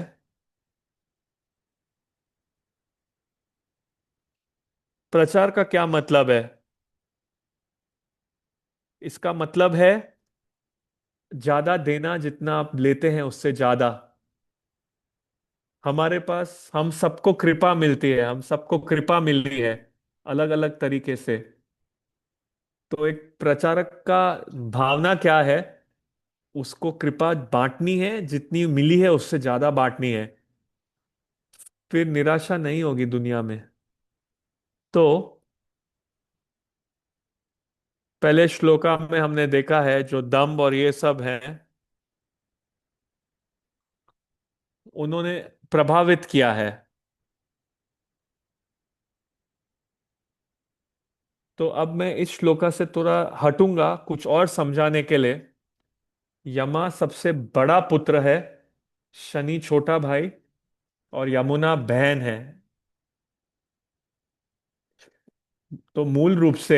प्रचार का क्या मतलब है? इसका मतलब है ज्यादा देना, जितना आप लेते हैं उससे ज्यादा। हमारे पास, हम सबको कृपा मिलती है, हम सबको कृपा मिल रही है अलग अलग तरीके से। तो एक प्रचारक का भावना क्या है? उसको कृपा बांटनी है, जितनी मिली है उससे ज्यादा बांटनी है। फिर निराशा नहीं होगी दुनिया में। तो पहले श्लोका में हमने देखा है, जो दम्भ और ये सब हैं, उन्होंने प्रभावित किया है। तो अब मैं इस श्लोका से थोड़ा हटूंगा कुछ और समझाने के लिए। यमा सबसे बड़ा पुत्र है, शनि छोटा भाई, और यमुना बहन है। तो मूल रूप से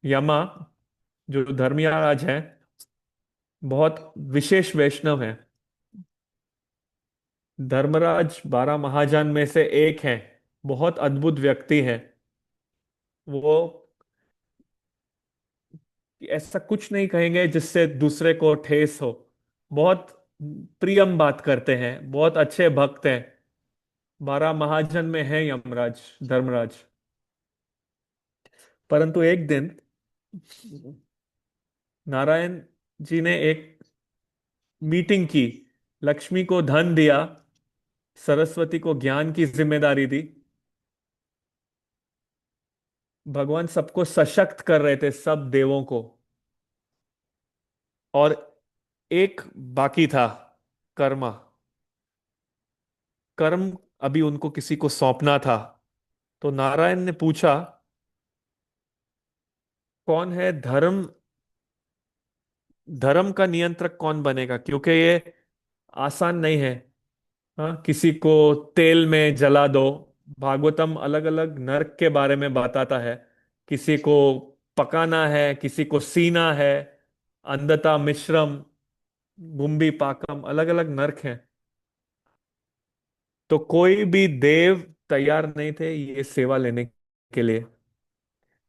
यमा, जो धर्मराज हैं, बहुत विशेष वैष्णव हैं। धर्मराज 12 महाजन में से एक हैं, बहुत अद्भुत व्यक्ति हैं। वो ऐसा कुछ नहीं कहेंगे जिससे दूसरे को ठेस हो। बहुत प्रियम बात करते हैं, बहुत अच्छे भक्त हैं। 12 महाजन में है यमराज, धर्मराज। परंतु एक दिन नारायण जी ने एक मीटिंग की, लक्ष्मी को धन दिया, सरस्वती को ज्ञान की जिम्मेदारी दी। भगवान सबको सशक्त कर रहे थे, सब देवों को। और एक बाकी था, कर्मा। कर्म अभी उनको किसी को सौंपना था। तो नारायण ने पूछा, कौन है धर्म, धर्म का नियंत्रक कौन बनेगा? क्योंकि ये आसान नहीं है। हाँ, किसी को तेल में जला दो। भागवतम अलग अलग नरक के बारे में बताता है। किसी को पकाना है, किसी को सीना है, अंधता मिश्रम, गुम्बी पाकम, अलग अलग नरक हैं। तो कोई भी देव तैयार नहीं थे ये सेवा लेने के लिए।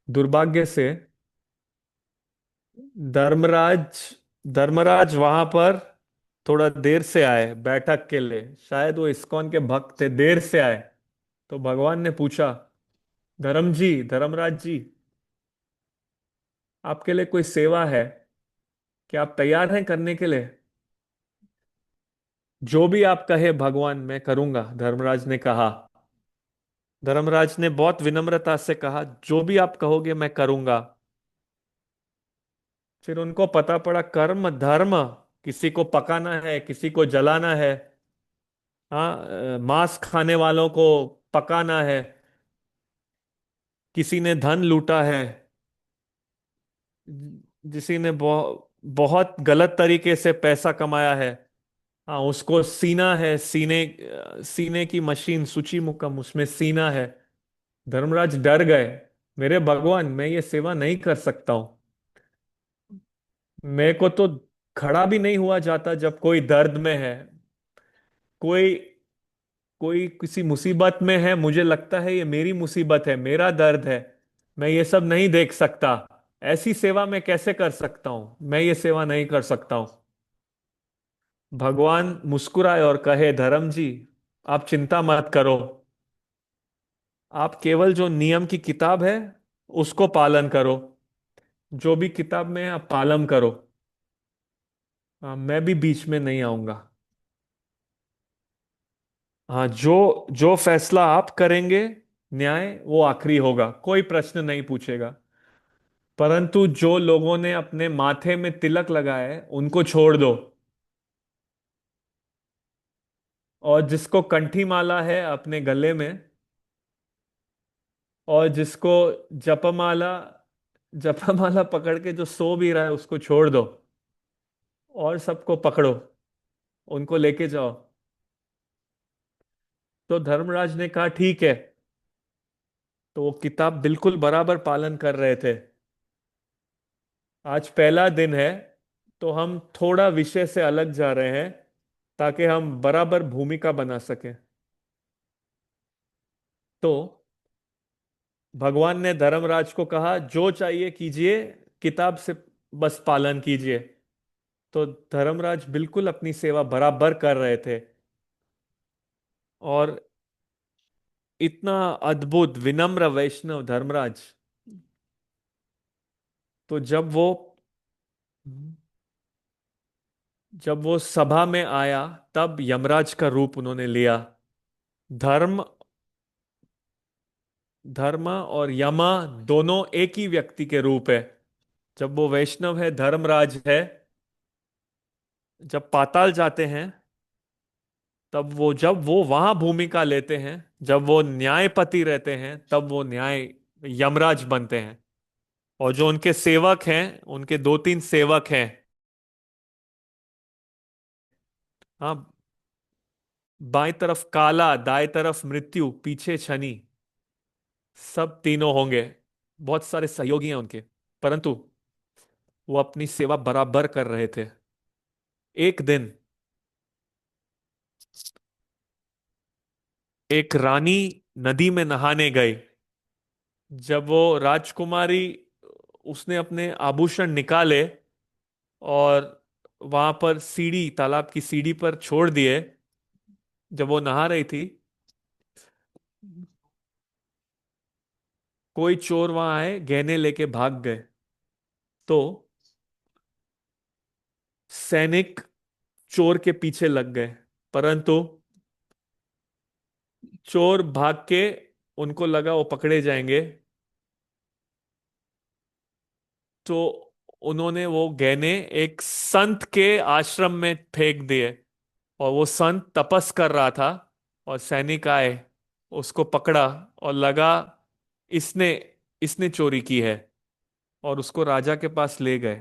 दुर्भाग्य से धर्मराज धर्मराज वहां पर थोड़ा देर से आए बैठक के लिए। शायद वो इस्कॉन के भक्त थे, देर से आए। तो भगवान ने पूछा, धर्मराज जी, आपके लिए कोई सेवा है? क्या आप तैयार हैं करने के लिए? जो भी आप कहे भगवान, मैं करूंगा, धर्मराज ने कहा। धर्मराज ने बहुत विनम्रता से कहा, जो भी आप कहोगे मैं करूंगा। फिर उनको पता पड़ा, कर्म धर्म, किसी को पकाना है, किसी को जलाना है। हाँ, मांस खाने वालों को पकाना है। किसी ने धन लूटा है, किसी ने बहुत गलत तरीके से पैसा कमाया है। हाँ, उसको सीना है, सीने की मशीन सूची मुकम, उसमें सीना है। धर्मराज डर गए, मेरे भगवान, मैं ये सेवा नहीं कर सकता हूं। मेरे को तो खड़ा भी नहीं हुआ जाता जब कोई दर्द में है, कोई कोई किसी मुसीबत में है। मुझे लगता है ये मेरी मुसीबत है, मेरा दर्द है, मैं ये सब नहीं देख सकता। ऐसी सेवा मैं कैसे कर सकता हूं? मैं ये सेवा नहीं कर सकता हूं। भगवान मुस्कुराए और कहे, धर्म जी, आप चिंता मत करो। आप केवल जो नियम की किताब है उसको पालन करो। जो भी किताब में है आप पालन करो। मैं भी बीच में नहीं आऊंगा। हाँ, जो जो फैसला आप करेंगे, न्याय, वो आखिरी होगा, कोई प्रश्न नहीं पूछेगा। परंतु जो लोगों ने अपने माथे में तिलक लगाए उनको छोड़ दो। और जिसको कंठी माला है अपने गले में, और जिसको जपमाला जपमाला पकड़ के जो सो भी रहा है उसको छोड़ दो। और सबको पकड़ो, उनको लेके जाओ। तो धर्मराज ने कहा, ठीक है। तो वो किताब बिल्कुल बराबर पालन कर रहे थे। आज पहला दिन है, तो हम थोड़ा विषय से अलग जा रहे हैं ताकि हम बराबर भूमिका बना सकें। तो भगवान ने धर्मराज को कहा, जो चाहिए कीजिए, किताब से बस पालन कीजिए। तो धर्मराज बिल्कुल अपनी सेवा बराबर कर रहे थे। और इतना अद्भुत विनम्र वैष्णव धर्मराज, तो जब वो सभा में आया, तब यमराज का रूप उन्होंने लिया। धर्म धर्म और यमा दोनों एक ही व्यक्ति के रूप है। जब वो वैष्णव है, धर्मराज है, जब पाताल जाते हैं, जब वो वहां भूमिका लेते हैं, जब वो न्यायपति रहते हैं, तब वो न्याय यमराज बनते हैं। और जो उनके सेवक हैं, उनके दो तीन सेवक हैं। हाँ, बाएं तरफ काला, दाएं तरफ मृत्यु, पीछे शनि, सब तीनों होंगे। बहुत सारे सहयोगी हैं उनके। परंतु वो अपनी सेवा बराबर कर रहे थे। एक दिन एक रानी नदी में नहाने गई। जब वो राजकुमारी, उसने अपने आभूषण निकाले और वहां पर सीढ़ी, तालाब की सीढ़ी पर छोड़ दिए। जब वो नहा रही थी, कोई चोर वहां आए, गहने लेके भाग गए। तो सैनिक चोर के पीछे लग गए, परंतु चोर भाग के, उनको लगा वो पकड़े जाएंगे, तो उन्होंने वो गहने एक संत के आश्रम में फेंक दिए। और वो संत तपस कर रहा था, और सैनिक आए, उसको पकड़ा और लगा इसने इसने चोरी की है, और उसको राजा के पास ले गए।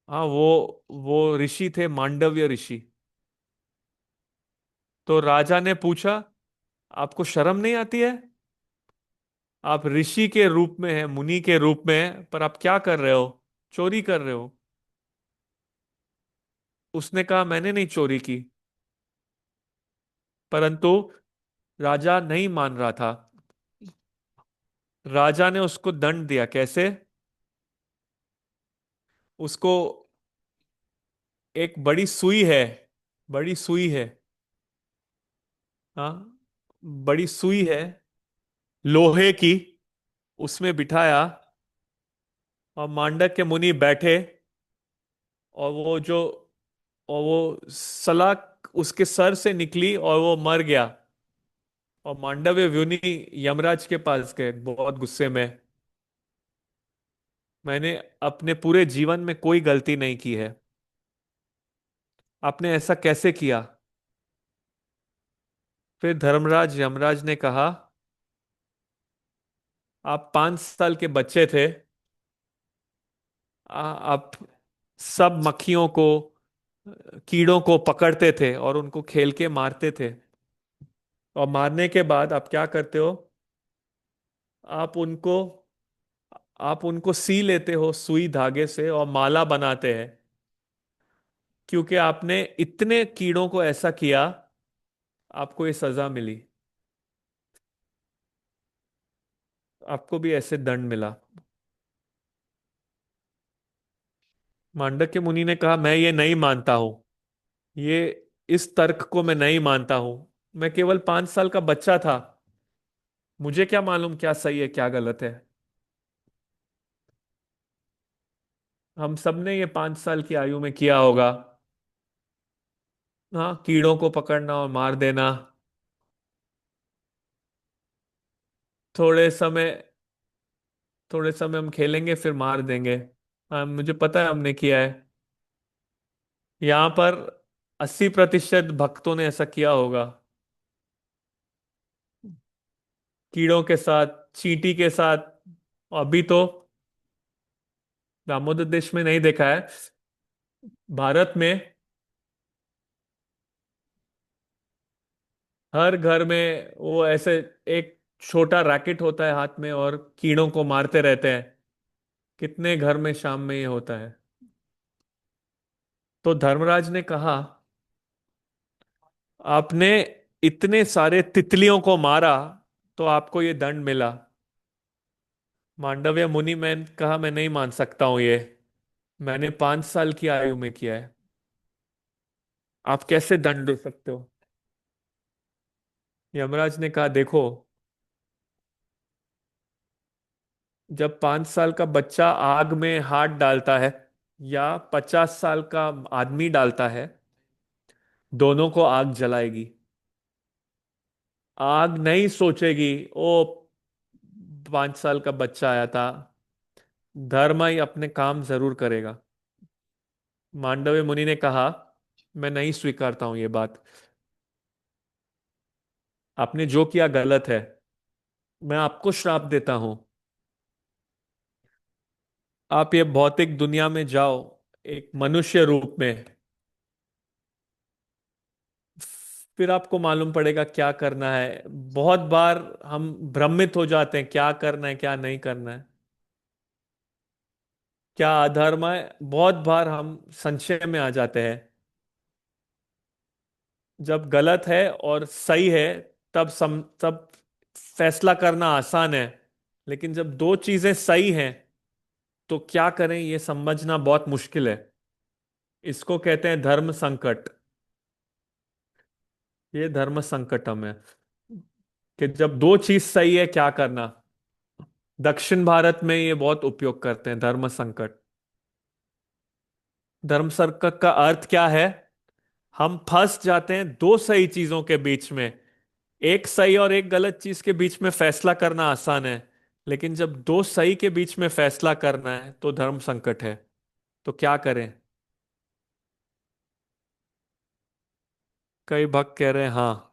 हाँ, वो ऋषि थे, मांडव्य ऋषि। तो राजा ने पूछा, आपको शर्म नहीं आती है? आप ऋषि के रूप में हैं, मुनि के रूप में हैं, पर आप क्या कर रहे हो? चोरी कर रहे हो। उसने कहा, मैंने नहीं चोरी की। परंतु राजा नहीं मान रहा था। राजा ने उसको दंड दिया। कैसे? उसको एक बड़ी सुई है, बड़ी सुई है, हाँ, बड़ी सुई है लोहे की, उसमें बिठाया, और मांडक के मुनि बैठे, और वो सलाख उसके सर से निकली और वो मर गया। और मांडव्य मुनि यमराज के पास गए बहुत गुस्से में। मैंने अपने पूरे जीवन में कोई गलती नहीं की है, आपने ऐसा कैसे किया? फिर धर्मराज यमराज ने कहा, आप 5 साल के बच्चे थे, आप सब मक्खियों को, कीड़ों को पकड़ते थे और उनको खेल के मारते थे। और मारने के बाद आप क्या करते हो? आप उनको आप उनको सी लेते हो सुई धागे से और माला बनाते हैं। क्योंकि आपने इतने कीड़ों को ऐसा किया, आपको ये सजा मिली, आपको भी ऐसे दंड मिला। मांडक्य मुनि ने कहा, मैं ये नहीं मानता हूं, ये इस तर्क को मैं नहीं मानता हूं। मैं केवल 5 साल का बच्चा था, मुझे क्या मालूम क्या सही है क्या गलत है। हम सब ने ये 5 साल की आयु में किया होगा। हाँ, कीड़ों को पकड़ना और मार देना। थोड़े समय थोड़े समय हम खेलेंगे, फिर मार देंगे। हाँ, मुझे पता है हमने किया है। यहाँ पर 80% भक्तों ने ऐसा किया होगा, कीड़ों के साथ, चींटी के साथ। अभी तो दामोदर देश में नहीं देखा है, भारत में हर घर में वो ऐसे एक छोटा रैकेट होता है हाथ में, और कीड़ों को मारते रहते हैं। कितने घर में शाम में ये होता है। तो धर्मराज ने कहा, आपने इतने सारे तितलियों को मारा, तो आपको ये दंड मिला। मांडव्य मुनि, मैं कहा, मैं नहीं मान सकता हूं ये, मैंने 5 साल की आयु में किया है, आप कैसे दंड दे सकते हो? यमराज ने कहा, देखो, जब 5 साल का बच्चा आग में हाथ डालता है, या 50 साल का आदमी डालता है, दोनों को आग जलाएगी। आग नहीं सोचेगी ओ 5 साल का बच्चा आया था, धर्म ही अपने काम जरूर करेगा। मांडव्य मुनि ने कहा, मैं नहीं स्वीकारता हूं ये बात, आपने जो किया गलत है, मैं आपको श्राप देता हूं। आप ये भौतिक दुनिया में जाओ, एक मनुष्य रूप में, फिर आपको मालूम पड़ेगा क्या करना है। बहुत बार हम भ्रमित हो जाते हैं, क्या करना है क्या नहीं करना है, क्या अधर्म है, बहुत बार हम संशय में आ जाते हैं। जब गलत है और सही है तब फैसला करना आसान है। लेकिन जब दो चीजें सही हैं तो क्या करें ये समझना बहुत मुश्किल है। इसको कहते हैं धर्म संकट। ये धर्म संकटम है कि जब दो चीज सही है क्या करना। दक्षिण भारत में ये बहुत उपयोग करते हैं धर्म संकट। धर्म संकट का अर्थ क्या है? हम फंस जाते हैं दो सही चीजों के बीच में। एक सही और एक गलत चीज के बीच में फैसला करना आसान है, लेकिन जब दो सही के बीच में फैसला करना है तो धर्म संकट है। तो क्या करें? कई भक्त कह रहे हैं हाँ।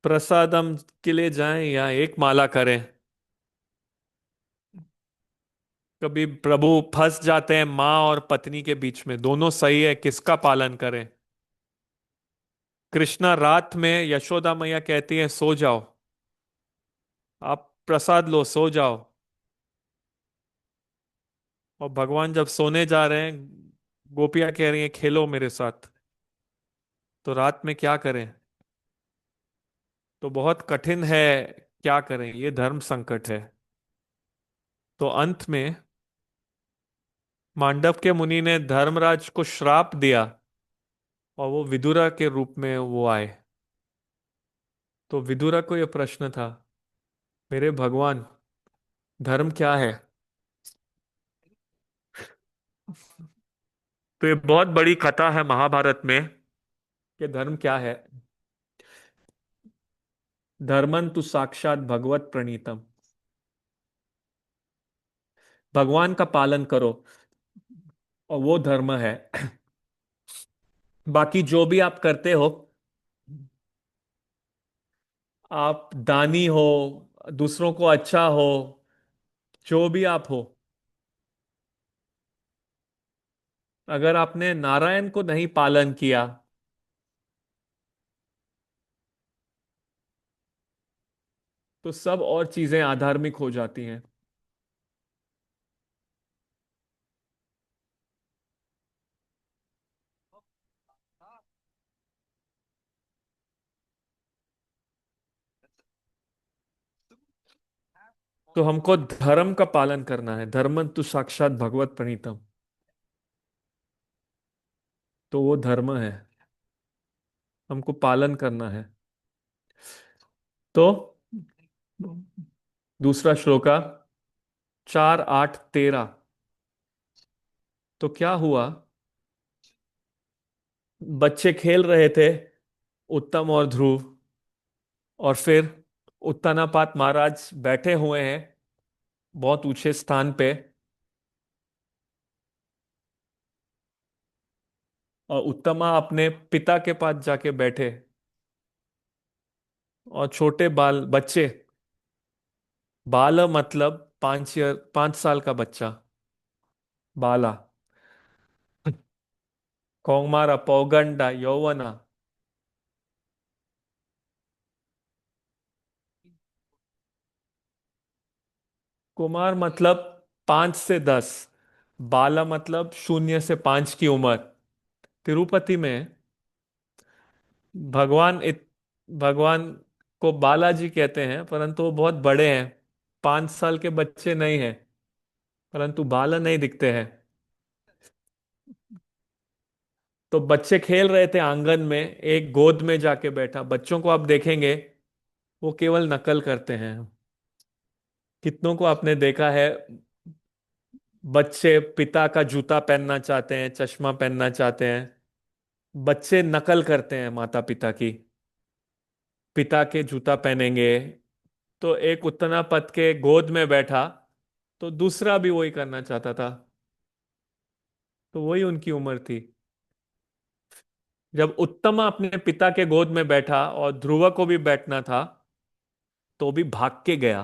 प्रसादम के लिए जाएं या एक माला करें। कभी प्रभु फंस जाते हैं माँ और पत्नी के बीच में, दोनों सही है, किसका पालन करें? कृष्णा रात में यशोदा मैया कहती है सो जाओ, आप प्रसाद लो सो जाओ। और भगवान जब सोने जा रहे हैं, गोपियां कह रही हैं खेलो मेरे साथ। तो रात में क्या करें? तो बहुत कठिन है। क्या करें? ये धर्म संकट है। तो अंत में मांडव के मुनि ने धर्मराज को श्राप दिया और वो विदुरा के रूप में वो आए। तो विदुरा को यह प्रश्न था, मेरे भगवान, धर्म क्या है? तो ये बहुत बड़ी कथा है महाभारत में कि धर्म क्या है। धर्मन तु साक्षात भगवत प्रणीतम। भगवान का पालन करो और वो धर्म है। बाकी जो भी आप करते हो, आप दानी हो, दूसरों को अच्छा हो, जो भी आप हो, अगर आपने नारायण को नहीं पालन किया तो सब और चीजें अधार्मिक हो जाती हैं। तो हमको धर्म का पालन करना है। धर्म तो साक्षात भगवत प्रणीतम। तो वो धर्म है, हमको पालन करना है। तो दूसरा श्लोका 4:8-13। तो क्या हुआ? बच्चे खेल रहे थे, उत्तम और ध्रुव। और फिर उत्तानापात महाराज बैठे हुए हैं बहुत ऊंचे स्थान पे। और उत्तमा अपने पिता के पास जाके बैठे। और छोटे बाल बच्चे, बाल मतलब 5 साल का बच्चा, बाला। कौमार पौगंडा यौवना। कुमार मतलब 5 से 10। बाला मतलब 0 से 5 की उम्र। तिरुपति में भगवान भगवान को बालाजी कहते हैं, परंतु वो बहुत बड़े हैं। 5 साल के बच्चे नहीं हैं, परंतु बाला नहीं दिखते हैं। तो बच्चे खेल रहे थे आंगन में, एक गोद में जाके बैठा। बच्चों को आप देखेंगे वो केवल नकल करते हैं। कितनों को आपने देखा है, बच्चे पिता का जूता पहनना चाहते हैं, चश्मा पहनना चाहते हैं। बच्चे नकल करते हैं माता पिता की। पिता के जूता पहनेंगे। तो एक उतना पद के गोद में बैठा तो दूसरा भी वही करना चाहता था। तो वही उनकी उम्र थी। जब उत्तमा अपने पिता के गोद में बैठा और ध्रुव को भी बैठना था, तो भी भाग के गया।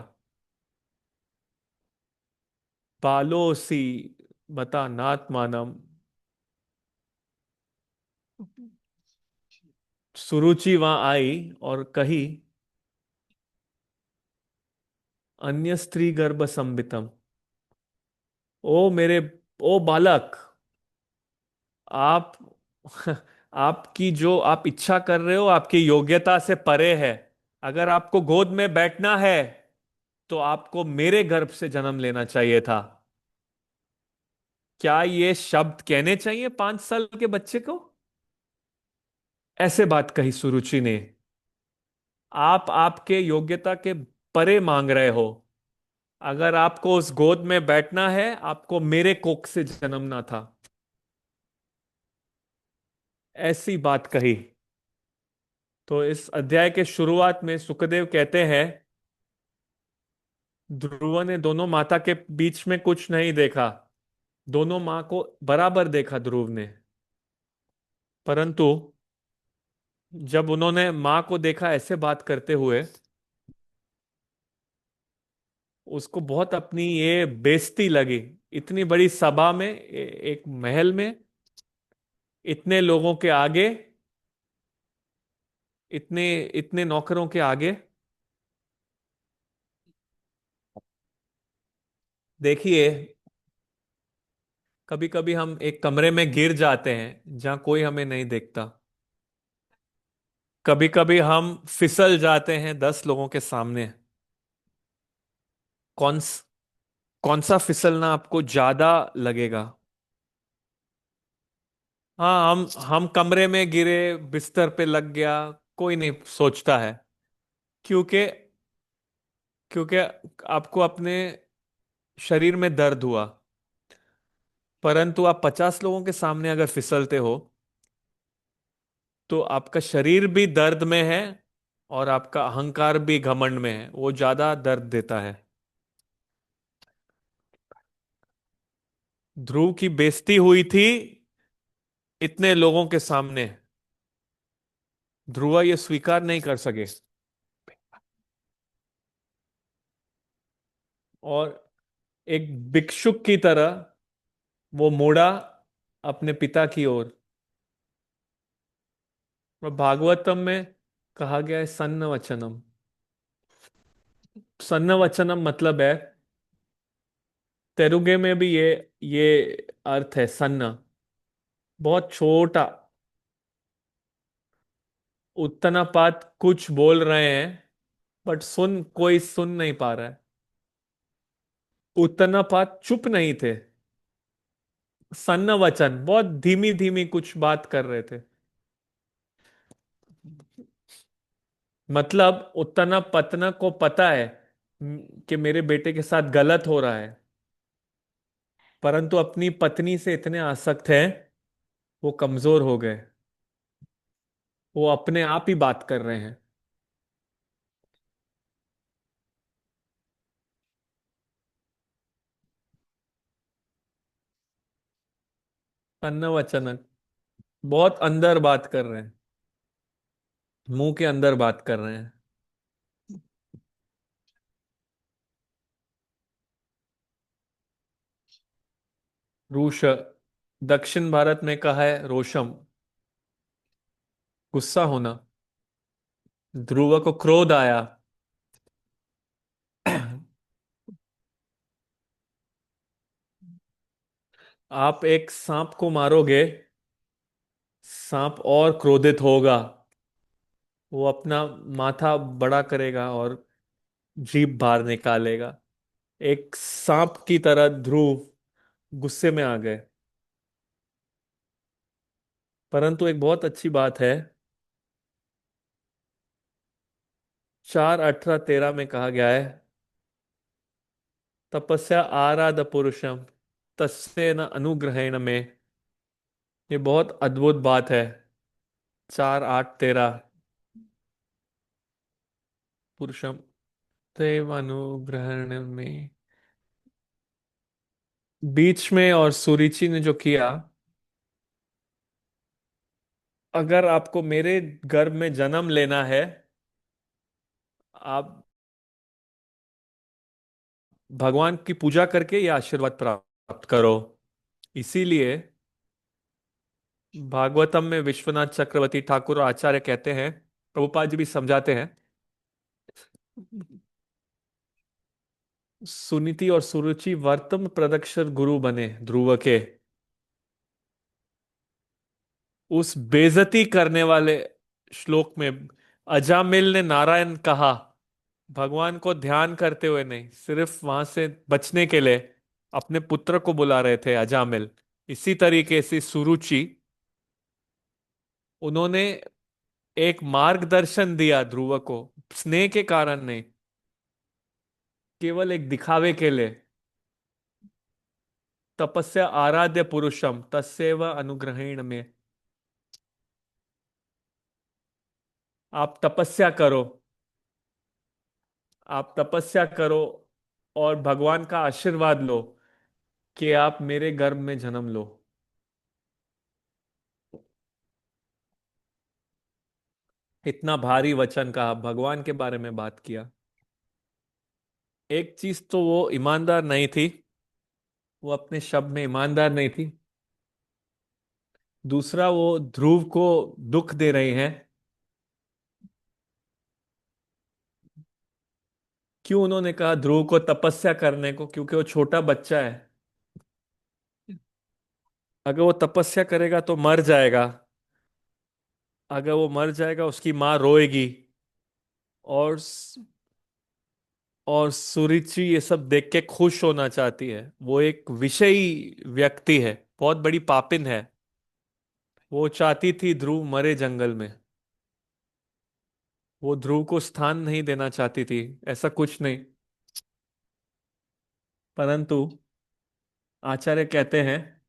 बालोसी बता नात मानम। सुरुचि वहां आई और कही, अन्य स्त्री गर्भ संबितम। ओ मेरे ओ बालक, आप आपकी जो आप इच्छा कर रहे हो आपकी योग्यता से परे है। अगर आपको गोद में बैठना है तो आपको मेरे गर्भ से जन्म लेना चाहिए था। क्या ये शब्द कहने चाहिए 5 साल के बच्चे को? ऐसे बात कही सुरुचि ने। आप आपके योग्यता के परे मांग रहे हो। अगर आपको उस गोद में बैठना है आपको मेरे कोख से जन्मना था। ऐसी बात कही। तो इस अध्याय के शुरुआत में सुखदेव कहते हैं, ध्रुव ने दोनों माता के बीच में कुछ नहीं देखा। दोनों माँ को बराबर देखा ध्रुव ने। परंतु जब उन्होंने माँ को देखा ऐसे बात करते हुए, उसको बहुत अपनी ये बेइज्जती लगी। इतनी बड़ी सभा में, एक महल में, इतने लोगों के आगे, इतने इतने नौकरों के आगे। देखिए, कभी कभी हम एक कमरे में गिर जाते हैं जहां कोई हमें नहीं देखता। कभी कभी हम फिसल जाते हैं 10 लोगों के सामने। कौन कौन सा फिसलना आपको ज्यादा लगेगा? हाँ, हम कमरे में गिरे, बिस्तर पे लग गया, कोई नहीं सोचता है। क्योंकि क्योंकि आपको अपने शरीर में दर्द हुआ। परंतु आप 50 लोगों के सामने अगर फिसलते हो तो आपका शरीर भी दर्द में है और आपका अहंकार भी घमंड में है, वो ज्यादा दर्द देता है। ध्रुव की बेइज्जती हुई थी इतने लोगों के सामने। ध्रुव ये स्वीकार नहीं कर सके और एक भिक्षुक की तरह वो मुड़ा अपने पिता की ओर। और भागवतम में कहा गया है सन्न वचनम। सन्न वचनम मतलब है, तेलुगे में भी ये अर्थ है सन्न। बहुत छोटा, उतना पात कुछ बोल रहे हैं बट कोई सुन नहीं पा रहा है। उतना पात चुप नहीं थे। सन्न वचन, बहुत धीमी धीमी कुछ बात कर रहे थे। मतलब उत्तना पतना को पता है कि मेरे बेटे के साथ गलत हो रहा है, परंतु अपनी पत्नी से इतने आसक्त हैं, वो कमजोर हो गए। वो अपने आप ही बात कर रहे हैं। अन्न वचन, बहुत अंदर बात कर रहे हैं, मुंह के अंदर बात कर रहे हैं। रूष, दक्षिण भारत में कहा है रोशम, गुस्सा होना। ध्रुव को क्रोध आया। आप एक सांप को मारोगे, सांप और क्रोधित होगा। वो अपना माथा बड़ा करेगा और जीभ बाहर निकालेगा। एक सांप की तरह ध्रुव गुस्से में आ गए। परंतु एक बहुत अच्छी बात है, 4:18-13 में कहा गया है, तपस्या आराध पुरुषम तस्य न अनुग्रहेण में। ये बहुत अद्भुत बात है। 4:8-13, पुरुषम तैव अनुग्रहण में। बीच में और सुरुचि ने जो किया, अगर आपको मेरे गर्भ में जन्म लेना है, आप भगवान की पूजा करके ये आशीर्वाद प्राप्त करो। इसीलिए भागवतम में विश्वनाथ चक्रवर्ती ठाकुर और आचार्य कहते हैं, प्रभुपाद जी भी समझाते हैं, सुनीति और सुरुचि वर्तम प्रदक्षर गुरु बने ध्रुव के। उस बेइज्जती करने वाले श्लोक में अजामिल ने नारायण कहा, भगवान को ध्यान करते हुए नहीं, सिर्फ वहां से बचने के लिए अपने पुत्र को बुला रहे थे अजामिल। इसी तरीके से सुरुचि, उन्होंने एक मार्गदर्शन दिया ध्रुव को, स्नेह के कारण नहीं, केवल एक दिखावे के लिए। तपस्या आराध्य पुरुषम तस्यैव अनुग्रहेण में। आप तपस्या करो, आप तपस्या करो और भगवान का आशीर्वाद लो कि आप मेरे गर्भ में जन्म लो। इतना भारी वचन कहा, भगवान के बारे में बात किया। एक चीज तो वो ईमानदार नहीं थी, वो अपने शब्द में ईमानदार नहीं थी। दूसरा, वो ध्रुव को दुख दे रहे हैं। क्यों उन्होंने कहा ध्रुव को तपस्या करने को? क्योंकि वो छोटा बच्चा है। अगर वो तपस्या करेगा तो मर जाएगा। अगर वो मर जाएगा उसकी माँ रोएगी। और और सुरुचि ये सब देख के खुश होना चाहती है। वो एक विषयी व्यक्ति है, बहुत बड़ी पापिन है। वो चाहती थी ध्रुव मरे जंगल में। वो ध्रुव को स्थान नहीं देना चाहती थी, ऐसा कुछ नहीं। परंतु आचार्य कहते हैं,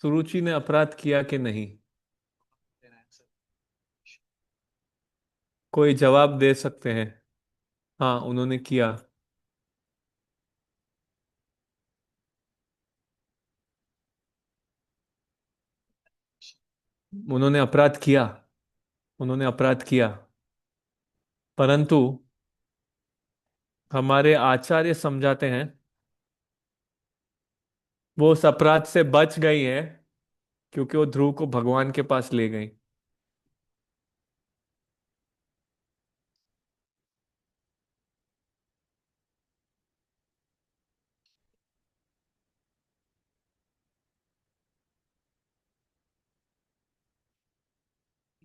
सुरुचि ने अपराध किया कि नहीं? कोई जवाब दे सकते हैं? हाँ, उन्होंने किया। उन्होंने अपराध किया। उन्होंने अपराध किया। परंतु हमारे आचार्य समझाते हैं, वो उस अपराध से बच गई है क्योंकि वो ध्रुव को भगवान के पास ले गई।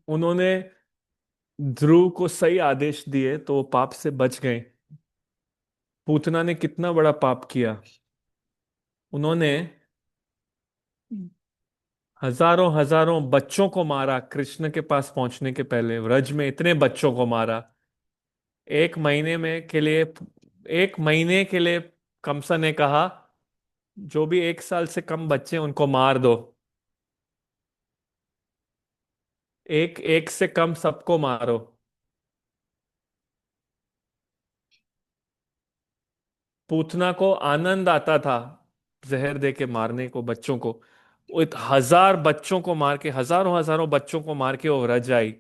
उन्होंने ध्रुव को सही आदेश दिए तो वो पाप से बच गए। पूतना ने कितना बड़ा पाप किया। उन्होंने हजारों हजारों बच्चों को मारा कृष्ण के पास पहुंचने के पहले। व्रज में इतने बच्चों को मारा। एक महीने में के लिए, एक महीने के लिए कंसा ने कहा, जो भी 1 साल से कम बच्चे हैं, उनको मार दो। एक एक से कम सबको मारो। पूतना को आनंद आता था जहर दे के मारने को बच्चों को। वो 1000 बच्चों को मार के, हजारों हजारों बच्चों को मार के वो रज आई।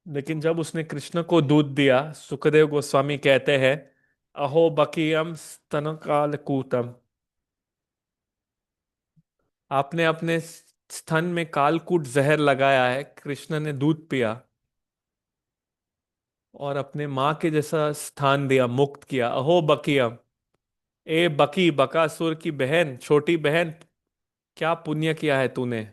लेकिन जब उसने कृष्ण को दूध दिया, सुखदेव गोस्वामी कहते हैं, अहो बकीयम स्तनकालकूतम, आपने अपने स्तन में कालकूट जहर लगाया है। कृष्ण ने दूध पिया और अपने माँ के जैसा स्थान दिया, मुक्त किया। अहो बकीयम, ए बकी, बकासुर की बहन, छोटी बहन, क्या पुण्य किया है तूने।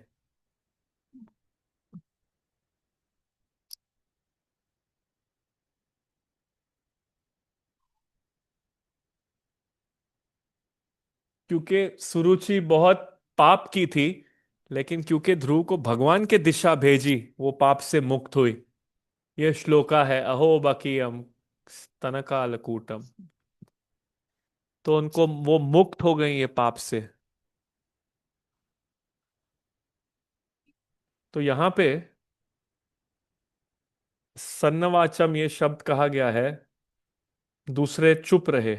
क्योंकि सुरुचि बहुत पाप की थी, लेकिन क्योंकि ध्रुव को भगवान के दिशा भेजी, वो पाप से मुक्त हुई। यह श्लोका है, अहो बकीयम स्तनकालकूटम। तो उनको, वो मुक्त हो गई ये पाप से। तो यहां पे सन्नवाचम ये शब्द कहा गया है, दूसरे चुप रहे।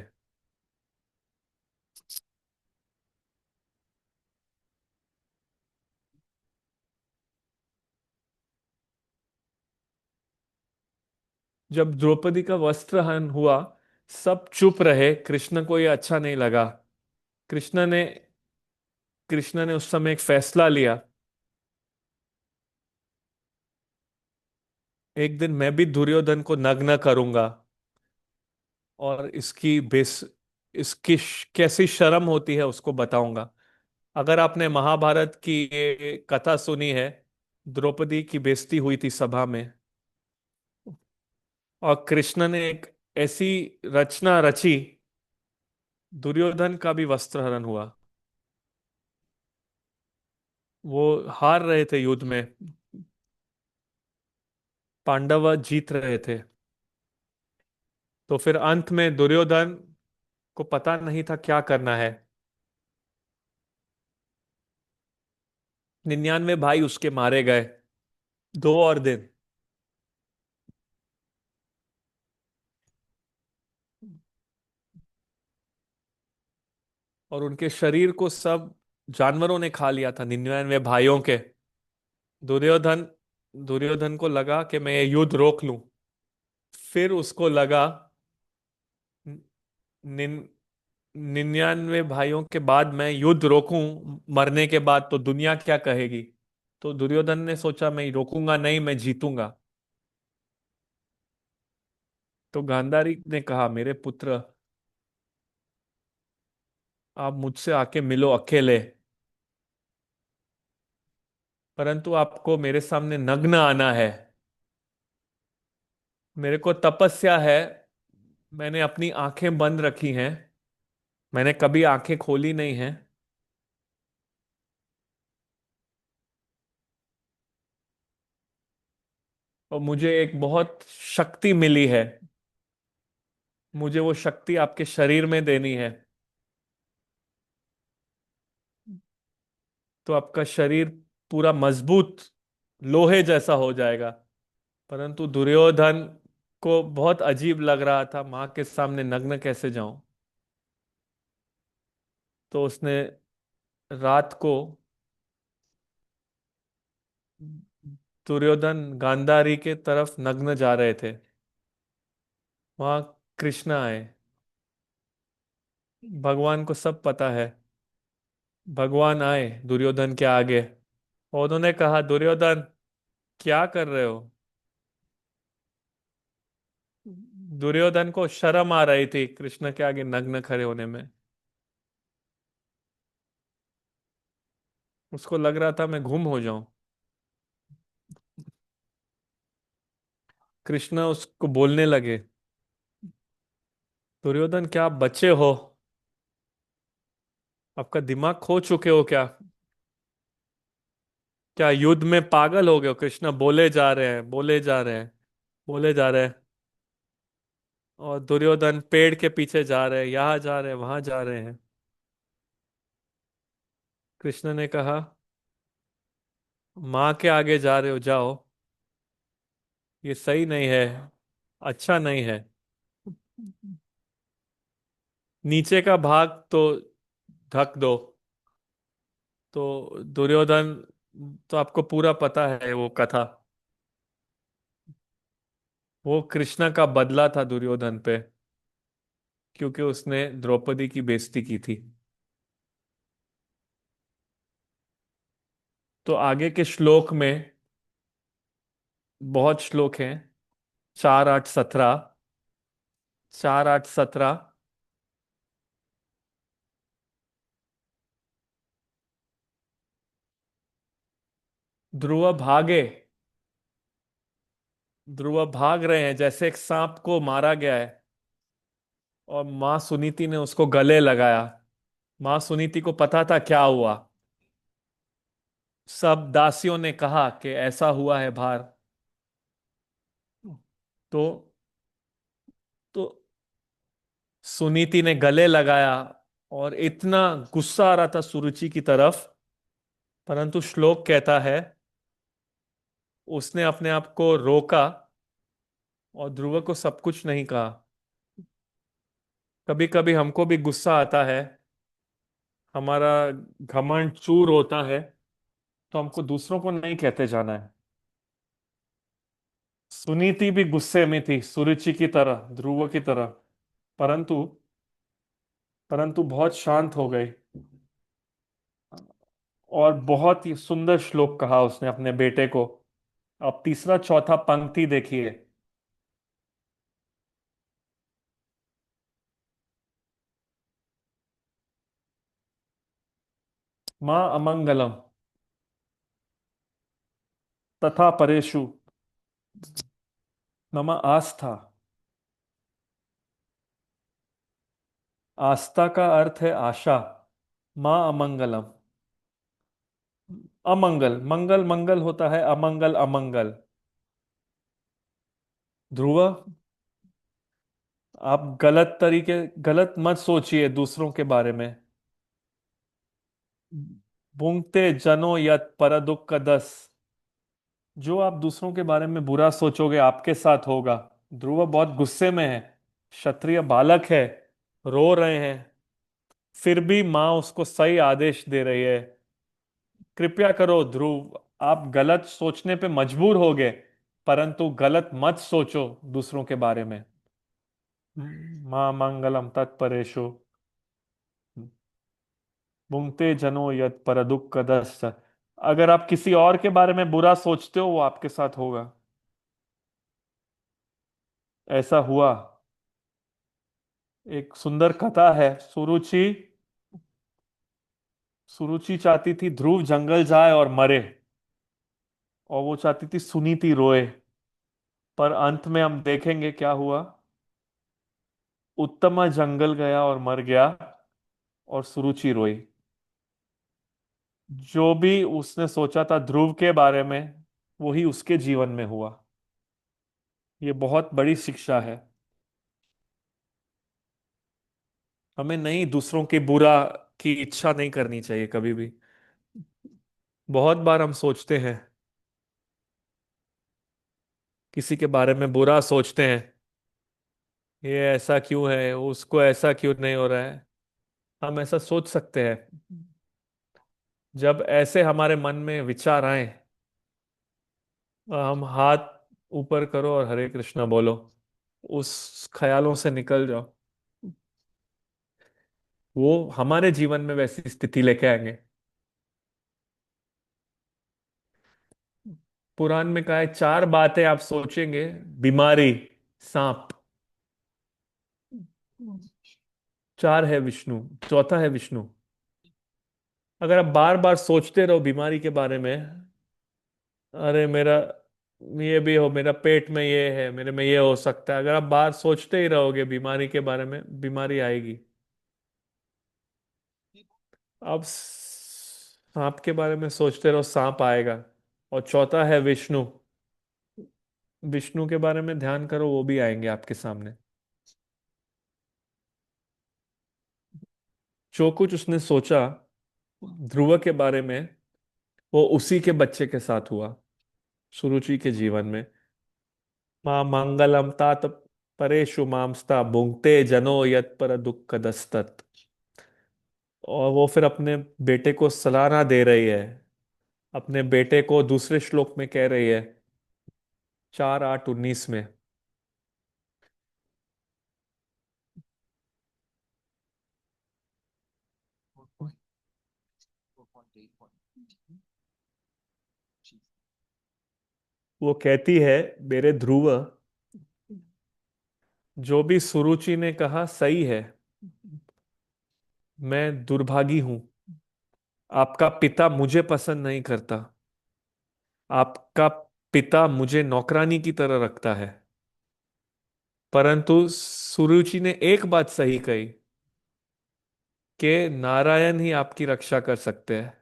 जब द्रौपदी का वस्त्र हनन हुआ, सब चुप रहे। कृष्ण को ये अच्छा नहीं लगा। कृष्ण ने कृष्ण ने उस समय एक फैसला लिया, एक दिन मैं भी दुर्योधन को नग्न करूंगा और इसकी कैसी शर्म होती है उसको बताऊंगा। अगर आपने महाभारत की ये कथा सुनी है, द्रौपदी की बेइज्जती हुई थी सभा में, और कृष्ण ने एक ऐसी रचना रची, दुर्योधन का भी वस्त्रहरण हुआ। वो हार रहे थे युद्ध में, पांडव जीत रहे थे। तो फिर अंत में दुर्योधन को पता नहीं था क्या करना है। 99 भाई उसके मारे गए, 2 और दिन। और उनके शरीर को सब जानवरों ने खा लिया था, 99 भाइयों के। दुर्योधन दुर्योधन को लगा कि मैं ये युद्ध रोक लूं। फिर उसको लगा, निन 99 भाइयों के बाद मैं युद्ध रोकूं, मरने के बाद तो दुनिया क्या कहेगी। तो दुर्योधन ने सोचा मैं रोकूंगा नहीं, मैं जीतूंगा। तो गांधारी ने कहा, मेरे पुत्र, आप मुझसे आके मिलो अकेले, परंतु आपको मेरे सामने नग्न आना है। मेरे को तपस्या है, मैंने अपनी आंखें बंद रखी हैं, मैंने कभी आंखें खोली नहीं हैं। और मुझे एक बहुत शक्ति मिली है, मुझे वो शक्ति आपके शरीर में देनी है, तो आपका शरीर पूरा मजबूत लोहे जैसा हो जाएगा। परंतु दुर्योधन को बहुत अजीब लग रहा था, मां के सामने नग्न कैसे जाऊं। तो उसने रात को, दुर्योधन गांधारी के तरफ नग्न जा रहे थे, वहां कृष्ण आए। भगवान को सब पता है। भगवान आए दुर्योधन के आगे और उन्होंने कहा, दुर्योधन क्या कर रहे हो। दुर्योधन को शर्म आ रही थी कृष्ण के आगे नग्न खड़े होने में। उसको लग रहा था मैं गुम हो जाऊं। कृष्ण उसको बोलने लगे, दुर्योधन क्या आप बच्चे हो, आपका दिमाग खो चुके हो क्या, क्या युद्ध में पागल हो गए हो। कृष्ण बोले जा रहे हैं, बोले जा रहे हैं, बोले जा रहे हैं, और दुर्योधन पेड़ के पीछे जा रहे हैं, यहाँ जा रहे हैं, वहां जा रहे हैं। कृष्ण ने कहा, माँ के आगे जा रहे हो, जाओ, ये सही नहीं है, अच्छा नहीं है। नीचे का भाग तो ढक दो। तो दुर्योधन, तो आपको पूरा पता है वो कथा, वो कृष्ण का बदला था दुर्योधन पे, क्योंकि उसने द्रौपदी की बेइज्जती की थी। तो आगे के श्लोक में बहुत श्लोक हैं, 4, 8, 17, 4, 8, 17। ध्रुव भागे, ध्रुव भाग रहे हैं जैसे एक सांप को मारा गया है, और मां सुनीति ने उसको गले लगाया। मां सुनीति को पता था क्या हुआ। सब दासियों ने कहा कि ऐसा हुआ है बाहर। तो तो सुनीति ने गले लगाया, और इतना गुस्सा आ रहा था सुरुचि की तरफ, परंतु श्लोक कहता है उसने अपने आप को रोका और ध्रुव को सब कुछ नहीं कहा। कभी कभी हमको भी गुस्सा आता है, हमारा घमंड चूर होता है, तो हमको दूसरों को नहीं कहते जाना है। सुनीति भी गुस्से में थी सुरुचि की तरह, ध्रुव की तरह, परंतु परंतु बहुत शांत हो गई। और बहुत ही सुंदर श्लोक कहा उसने अपने बेटे को। अब तीसरा चौथा पंक्ति देखिए। माँ अमंगलम तथा परेषु मम आस्था। आस्था का अर्थ है आशा। माँ अमंगलम, अमंगल, मंगल मंगल होता है, अमंगल अमंगल। ध्रुव, आप गलत मत सोचिए दूसरों के बारे में। भुंक्ते जनो यत पर दुख दस। जो आप दूसरों के बारे में बुरा सोचोगे आपके साथ होगा। ध्रुव बहुत गुस्से में है, क्षत्रिय बालक है, रो रहे हैं, फिर भी माँ उसको सही आदेश दे रही है। कृपया करो ध्रुव, आप गलत सोचने पे मजबूर हो गए, परंतु गलत मत सोचो दूसरों के बारे में। माँ मंगलम तत्परेषु भुंक्ते जनो यत् पर दुख दस। अगर आप किसी और के बारे में बुरा सोचते हो वो आपके साथ होगा। ऐसा हुआ। एक सुंदर कथा है। सुरुचि सुरुचि चाहती थी ध्रुव जंगल जाए और मरे, और वो चाहती थी सुनीति रोए। पर अंत में हम देखेंगे क्या हुआ। उत्तमा जंगल गया और मर गया, और सुरुचि रोई। जो भी उसने सोचा था ध्रुव के बारे में, वही उसके जीवन में हुआ। ये बहुत बड़ी शिक्षा है। हमें नहीं, दूसरों के बुरा की इच्छा नहीं करनी चाहिए कभी भी। बहुत बार हम सोचते हैं, किसी के बारे में बुरा सोचते हैं, ये ऐसा क्यों है, उसको ऐसा क्यों नहीं हो रहा है। हम ऐसा सोच सकते हैं। जब ऐसे हमारे मन में विचार आए, हम हाथ ऊपर करो और हरे कृष्णा बोलो, उस ख्यालों से निकल जाओ। वो हमारे जीवन में वैसी स्थिति लेके आएंगे। पुराण में कहा है, चार बातें आप सोचेंगे, बीमारी, सांप, चार है विष्णु, चौथा है विष्णु। अगर आप बार बार सोचते रहो बीमारी के बारे में, अरे मेरा ये भी हो, मेरा पेट में ये है, मेरे में ये हो सकता है, अगर आप बार सोचते ही रहोगे बीमारी के बारे में, बीमारी आएगी। आप सांप के बारे में सोचते रहो, सांप आएगा। और चौथा है विष्णु। विष्णु के बारे में ध्यान करो, वो भी आएंगे आपके सामने। जो कुछ उसने सोचा ध्रुव के बारे में, वो उसी के बच्चे के साथ हुआ, सुरुचि के जीवन में। मां मंगलम तात परेशु मामस्ता भुंक्ते जनो यत पर दुख दस्तत। और वो फिर अपने बेटे को सलाहना दे रही है। अपने बेटे को दूसरे श्लोक में कह रही है, 4:8-19 में। वो कहती है, मेरे ध्रुव, जो भी सुरुचि ने कहा सही है। मैं दुर्भागी हूं, आपका पिता मुझे पसंद नहीं करता। आपका पिता मुझे नौकरानी की तरह रखता है। परंतु सुरुचि ने एक बात सही कही, कि नारायण ही आपकी रक्षा कर सकते हैं।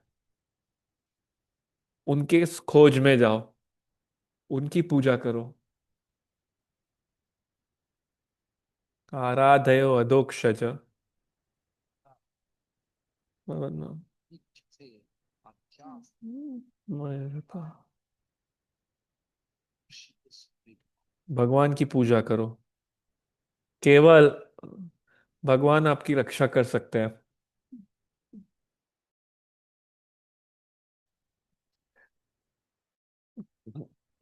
उनके इस खोज में जाओ, उनकी पूजा करो। आराधयो अधोक्षज। भगवान की पूजा करो। केवल भगवान आपकी रक्षा कर सकते हैं।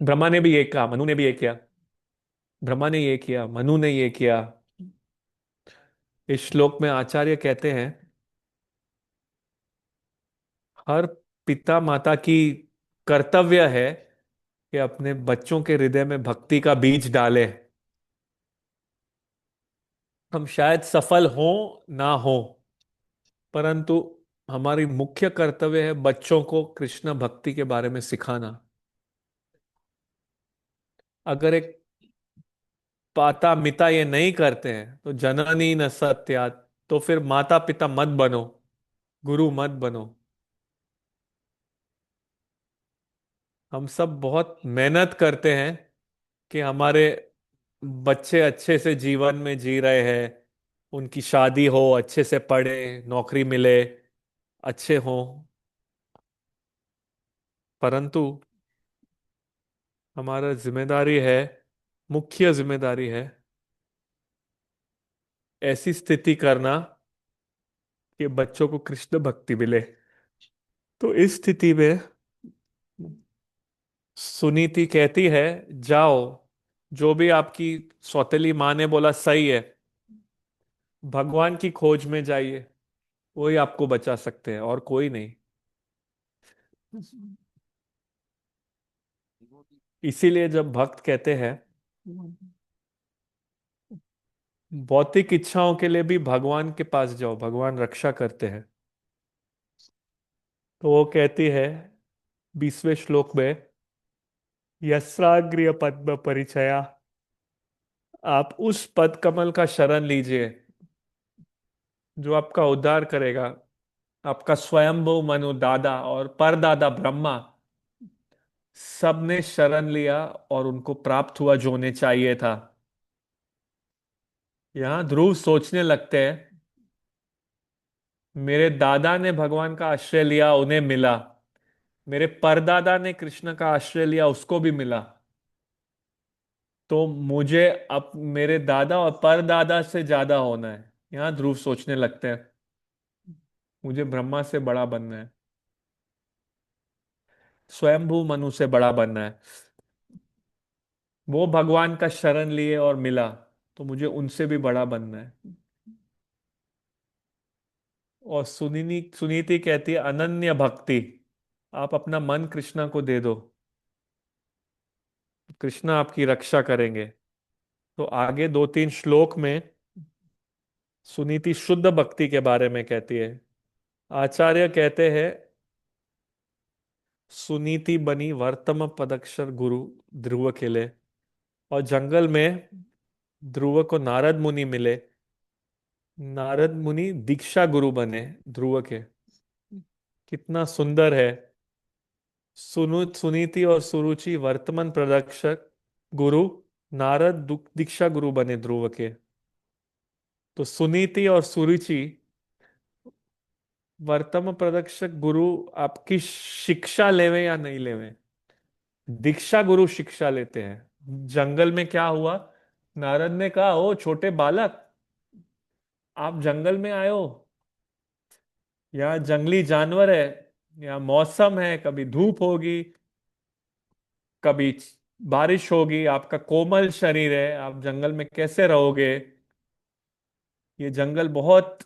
ब्रह्मा ने भी ये कहा, मनु ने भी ये किया। ब्रह्मा ने ये किया, मनु ने ये किया। इस श्लोक में आचार्य कहते हैं, हर पिता माता की कर्तव्य है कि अपने बच्चों के हृदय में भक्ति का बीज डालें। हम शायद सफल हों ना हो, परंतु हमारी मुख्य कर्तव्य है बच्चों को कृष्ण भक्ति के बारे में सिखाना। अगर एक पाता पिता ये नहीं करते हैं तो जननी न सत्यात, तो फिर माता पिता मत बनो, गुरु मत बनो। हम सब बहुत मेहनत करते हैं कि हमारे बच्चे अच्छे से जीवन में जी रहे हैं, उनकी शादी हो, अच्छे से पढ़े, नौकरी मिले, अच्छे हों। परंतु हमारा जिम्मेदारी है, मुख्य जिम्मेदारी है ऐसी स्थिति करना कि बच्चों को कृष्ण भक्ति मिले। तो इस स्थिति में सुनीति कहती है, जाओ, जो भी आपकी सौतेली माँ ने बोला सही है, भगवान की खोज में जाइए, वही आपको बचा सकते हैं और कोई नहीं। इसीलिए जब भक्त कहते हैं भौतिक इच्छाओं के लिए भी भगवान के पास जाओ, भगवान रक्षा करते हैं, तो वो कहती है 20वें श्लोक में, यस्राग्र्य पद्म परिचया, आप उस पद कमल का शरण लीजिए जो आपका उद्धार करेगा। आपका स्वयंभू मनु दादा और परदादा ब्रह्मा सबने शरण लिया और उनको प्राप्त हुआ जो उन्हें चाहिए था। यहां ध्रुव सोचने लगते हैं, मेरे दादा ने भगवान का आश्रय लिया, उन्हें मिला, मेरे परदादा ने कृष्ण का आश्रय लिया, उसको भी मिला, तो मुझे अब मेरे दादा और परदादा से ज्यादा होना है। यहां ध्रुव सोचने लगते हैं, मुझे ब्रह्मा से बड़ा बनना है, स्वयंभू मनु से बड़ा बनना है। वो भगवान का शरण लिए और मिला, तो मुझे उनसे भी बड़ा बनना है। और सुनीति कहती है, अनन्य भक्ति, आप अपना मन कृष्णा को दे दो, कृष्ण आपकी रक्षा करेंगे। तो आगे 2-3 श्लोक में सुनीति शुद्ध भक्ति के बारे में कहती है। आचार्य कहते हैं, सुनीति बनी वर्तम पदक्षर गुरु ध्रुव के लिए, और जंगल में ध्रुव को नारद मुनि मिले, नारद मुनि दीक्षा गुरु बने ध्रुव के। कितना सुंदर है। सुनीति और सुरुचि वर्तमान प्रदर्शक गुरु, नारद दीक्षा गुरु बने ध्रुव के। तो सुनीति और सुरुचि वर्तमान प्रदर्शक गुरु आपकी शिक्षा लेवे या नहीं लेवे, दीक्षा गुरु शिक्षा लेते हैं। जंगल में क्या हुआ, नारद ने कहा, ओ छोटे बालक, आप जंगल में आए हो, यहाँ जंगली जानवर है, यहाँ मौसम है, कभी धूप होगी, कभी बारिश होगी, आपका कोमल शरीर है, आप जंगल में कैसे रहोगे? ये जंगल बहुत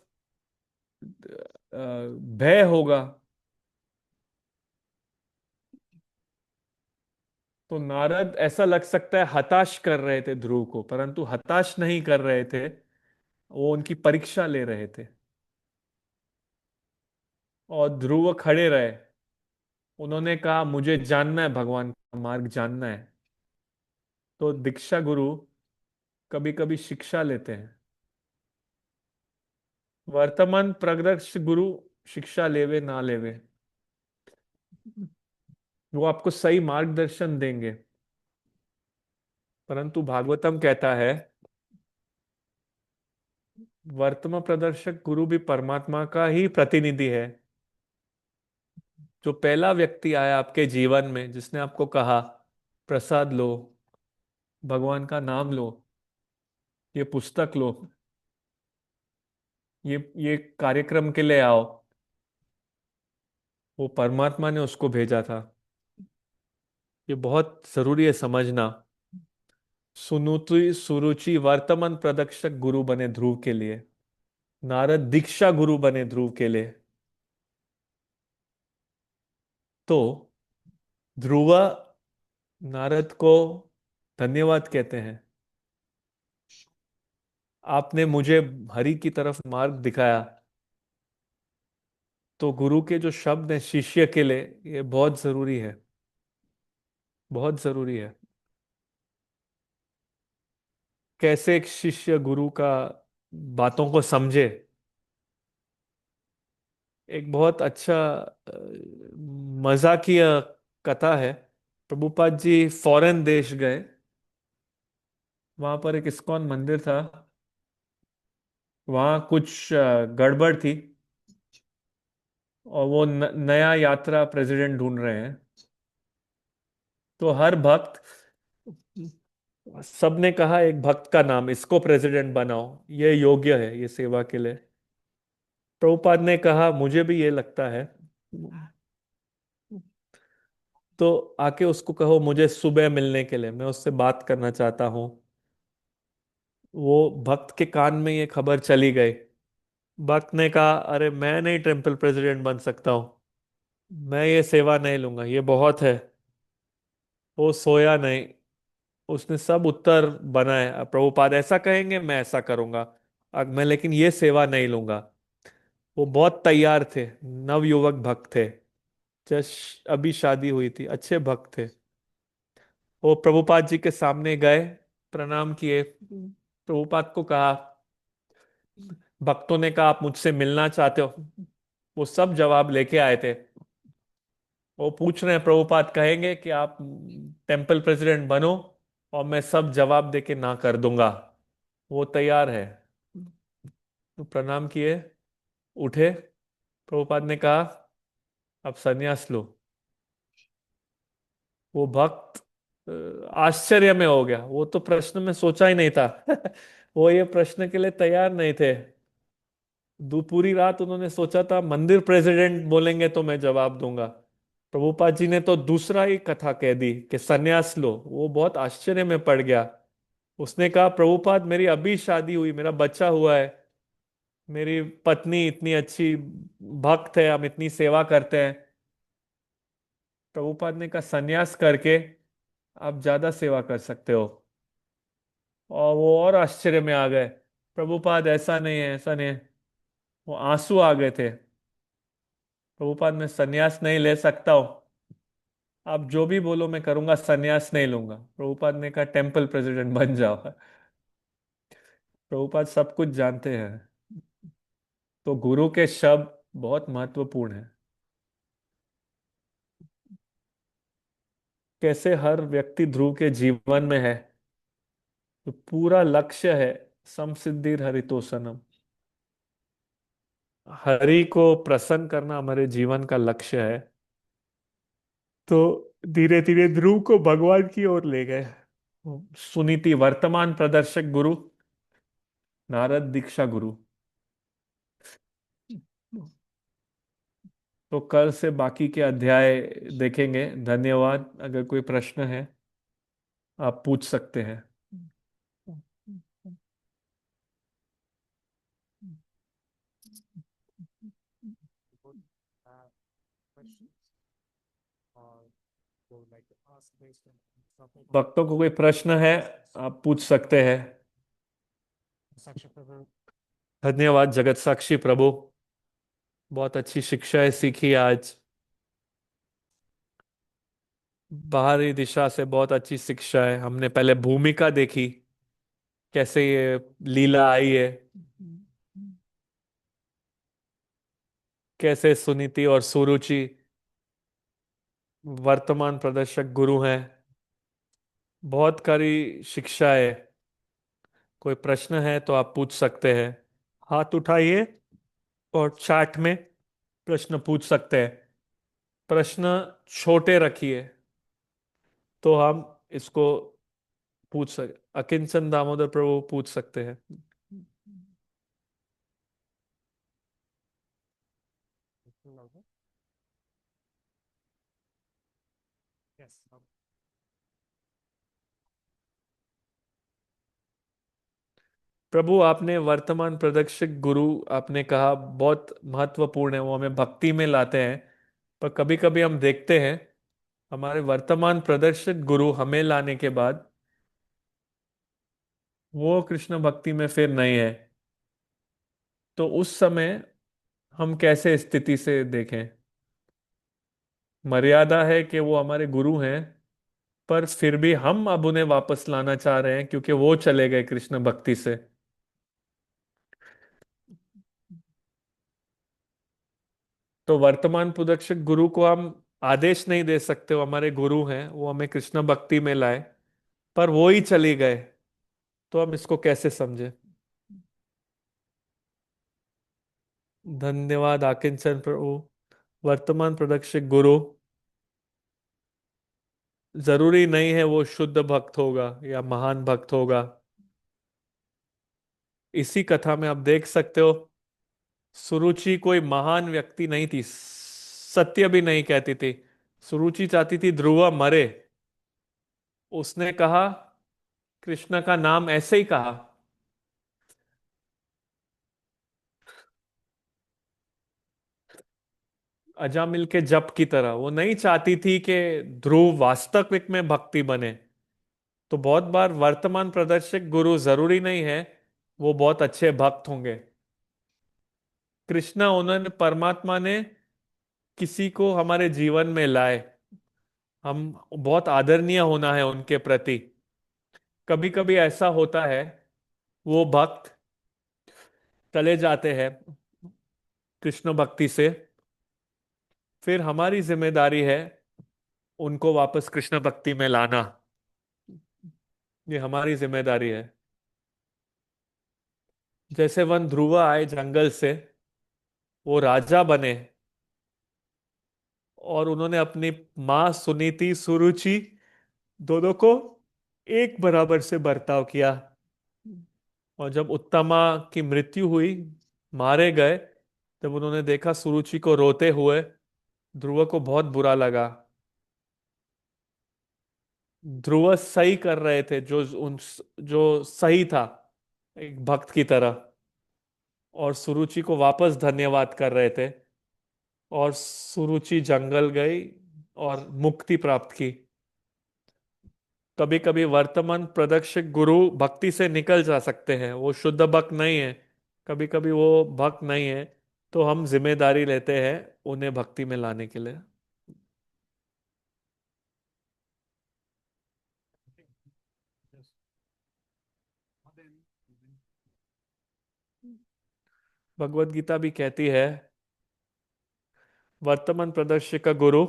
भय होगा। तो नारद ऐसा लग सकता है हताश कर रहे थे ध्रुव को, परंतु हताश नहीं कर रहे थे, वो उनकी परीक्षा ले रहे थे। और ध्रुव खड़े रहे, उन्होंने कहा, मुझे जानना है, भगवान का मार्ग जानना है। तो दीक्षा गुरु कभी कभी शिक्षा लेते हैं, वर्तमान प्रदर्श गुरु शिक्षा लेवे ना लेवे, वो आपको सही मार्गदर्शन देंगे। परंतु भागवतम कहता है, वर्तमान प्रदर्शक गुरु भी परमात्मा का ही प्रतिनिधि है। जो पहला व्यक्ति आया आपके जीवन में, जिसने आपको कहा, प्रसाद लो, भगवान का नाम लो, ये पुस्तक लो, ये कार्यक्रम के लिए आओ, वो परमात्मा ने उसको भेजा था। ये बहुत जरूरी है समझना। सुनुति सुरुचि वर्तमान प्रदर्शक गुरु बने ध्रुव के लिए, नारद दीक्षा गुरु बने ध्रुव के लिए। तो ध्रुवा नारद को धन्यवाद कहते हैं, आपने मुझे हरि की तरफ मार्ग दिखाया। तो गुरु के जो शब्द हैं शिष्य के लिए, ये बहुत जरूरी है, बहुत जरूरी है। कैसे एक शिष्य गुरु का बातों को समझे। एक बहुत अच्छा मजाकिया कथा है। प्रभुपाद जी फॉरेन देश गए, वहां पर एक इस्कॉन मंदिर था, वहां कुछ गड़बड़ थी, और वो नया यात्रा प्रेसिडेंट ढूंढ रहे हैं। तो हर भक्त, सबने कहा एक भक्त का नाम, इसको प्रेसिडेंट बनाओ, ये योग्य है ये सेवा के लिए। प्रभुपाद ने कहा मुझे भी ये लगता है, तो आके उसको कहो मुझे सुबह मिलने के लिए, मैं उससे बात करना चाहता हूँ। वो भक्त के कान में ये खबर चली गई। भक्त ने कहा अरे मैं नहीं टेम्पल प्रेसिडेंट बन सकता हूँ, मैं ये सेवा नहीं लूंगा, ये बहुत है। वो सोया नहीं, उसने सब उत्तर बनाए। अब प्रभुपाद ऐसा कहेंगे मैं ऐसा करूंगा, अब मैं लेकिन ये सेवा नहीं लूंगा। वो बहुत तैयार थे, नवयुवक भक्त थे, जस्ट अभी शादी हुई थी, अच्छे भक्त थे। वो प्रभुपाद जी के सामने गए, प्रणाम किए, प्रभुपाद को कहा, भक्तों ने कहा आप मुझसे मिलना चाहते हो। वो सब जवाब लेके आए थे। वो पूछ रहे हैं प्रभुपाद कहेंगे कि आप टेम्पल प्रेसिडेंट बनो, और मैं सब जवाब देके ना कर दूंगा। वो तैयार है। तो प्रणाम किए, उठे। प्रभुपाद ने कहा अब संन्यास लो। वो भक्त आश्चर्य में हो गया, वो तो प्रश्न में सोचा ही नहीं था। वो ये प्रश्न के लिए तैयार नहीं थे। पूरी रात उन्होंने सोचा था मंदिर प्रेसिडेंट बोलेंगे तो मैं जवाब दूंगा। प्रभुपाद जी ने तो दूसरा ही कथा कह दी कि सन्यास लो। वो बहुत आश्चर्य में पड़ गया। उसने कहा प्रभुपाद मेरी अभी शादी हुई, मेरा बच्चा हुआ है, मेरी पत्नी इतनी अच्छी भक्त है, हम इतनी सेवा करते हैं। प्रभुपाद ने कहा सन्यास करके आप ज्यादा सेवा कर सकते हो। और वो और आश्चर्य में आ गए, प्रभुपाद ऐसा नहीं है, ऐसा नहीं है। वो आंसू आ गए थे। प्रभुपाद मैं सन्यास नहीं ले सकता हूँ, आप जो भी बोलो मैं करूंगा, सन्यास नहीं लूंगा। प्रभुपाद ने कहा टेम्पल प्रेसिडेंट बन जाओ। प्रभुपाद सब कुछ जानते हैं। तो गुरु के शब्द बहुत महत्वपूर्ण है। कैसे हर व्यक्ति ध्रुव के जीवन में है, तो पूरा लक्ष्य है समसिद्धिर हरितोषणम, हरि को प्रसन्न करना हमारे जीवन का लक्ष्य है। तो धीरे धीरे ध्रुव को भगवान की ओर ले गए। सुनीति वर्तमान प्रदर्शक गुरु, नारद दीक्षा गुरु। तो कल से बाकी के अध्याय देखेंगे। धन्यवाद। अगर कोई प्रश्न है आप पूछ सकते हैं। भक्तों को कोई प्रश्न है आप पूछ सकते हैं। धन्यवाद जगत साक्षी प्रभु, बहुत अच्छी शिक्षाएं सीखी आज। बाहरी दिशा से बहुत अच्छी शिक्षा है। हमने पहले भूमिका देखी, कैसे ये लीला आई है, कैसे सुनीति और सुरुचि वर्तमान प्रदर्शक गुरु हैं। बहुत सारी शिक्षा है। कोई प्रश्न है तो आप पूछ सकते हैं, हाथ उठाइए और चैट में प्रश्न पूछ सकते हैं। प्रश्न छोटे रखिए तो हम इसको पूछ सके। अकिंचन दामोदर प्रभु पूछ सकते हैं। प्रभु आपने वर्तमान प्रदर्शक गुरु आपने कहा बहुत महत्वपूर्ण है, वो हमें भक्ति में लाते हैं। पर कभी कभी हम देखते हैं हमारे वर्तमान प्रदर्शित गुरु हमें लाने के बाद वो कृष्ण भक्ति में फिर नहीं है। तो उस समय हम कैसे स्थिति से देखें? मर्यादा है कि वो हमारे गुरु हैं, पर फिर भी हम अब उन्हें वापस लाना चाह रहे हैं क्योंकि वो चले गए कृष्ण भक्ति से। तो वर्तमान प्रदर्शक गुरु को हम आदेश नहीं दे सकते, वो हमारे गुरु हैं, वो हमें कृष्ण भक्ति में लाए, पर वो ही चली गए। तो हम इसको कैसे समझे? धन्यवाद आकिंचन प्रभु। वर्तमान प्रदर्शक गुरु जरूरी नहीं है वो शुद्ध भक्त होगा या महान भक्त होगा। इसी कथा में आप देख सकते हो सुरुचि कोई महान व्यक्ति नहीं थी, सत्य भी नहीं कहती थी। सुरुचि चाहती थी ध्रुव मरे। उसने कहा, कृष्ण का नाम ऐसे ही कहा। अजामिल के जप की तरह वो नहीं चाहती थी कि ध्रुव वास्तविक में भक्ति बने। तो बहुत बार वर्तमान प्रदर्शक गुरु जरूरी नहीं है वो बहुत अच्छे भक्त होंगे। कृष्णा उन्होंने परमात्मा ने किसी को हमारे जीवन में लाए, हम बहुत आदरणीय होना है उनके प्रति। कभी कभी ऐसा होता है वो भक्त चले जाते हैं कृष्ण भक्ति से, फिर हमारी जिम्मेदारी है उनको वापस कृष्ण भक्ति में लाना। ये हमारी जिम्मेदारी है। जैसे वन ध्रुव आए जंगल से, वो राजा बने और उन्होंने अपनी माँ सुनीति सुरुचि दोनों को एक बराबर से बर्ताव किया। और जब उत्तमा की मृत्यु हुई, मारे गए, जब उन्होंने देखा सुरुचि को रोते हुए, ध्रुव को बहुत बुरा लगा। ध्रुव सही कर रहे थे जो सही था एक भक्त की तरह, और सुरुचि को वापस धन्यवाद कर रहे थे। और सुरुचि जंगल गई और मुक्ति प्राप्त की। कभी कभी वर्तमान प्रदर्शक गुरु भक्ति से निकल जा सकते हैं, वो शुद्ध भक्त नहीं है, कभी कभी वो भक्त नहीं है। तो हम जिम्मेदारी लेते हैं उन्हें भक्ति में लाने के लिए। भगवत गीता भी कहती है वर्तमान प्रदर्शक का गुरु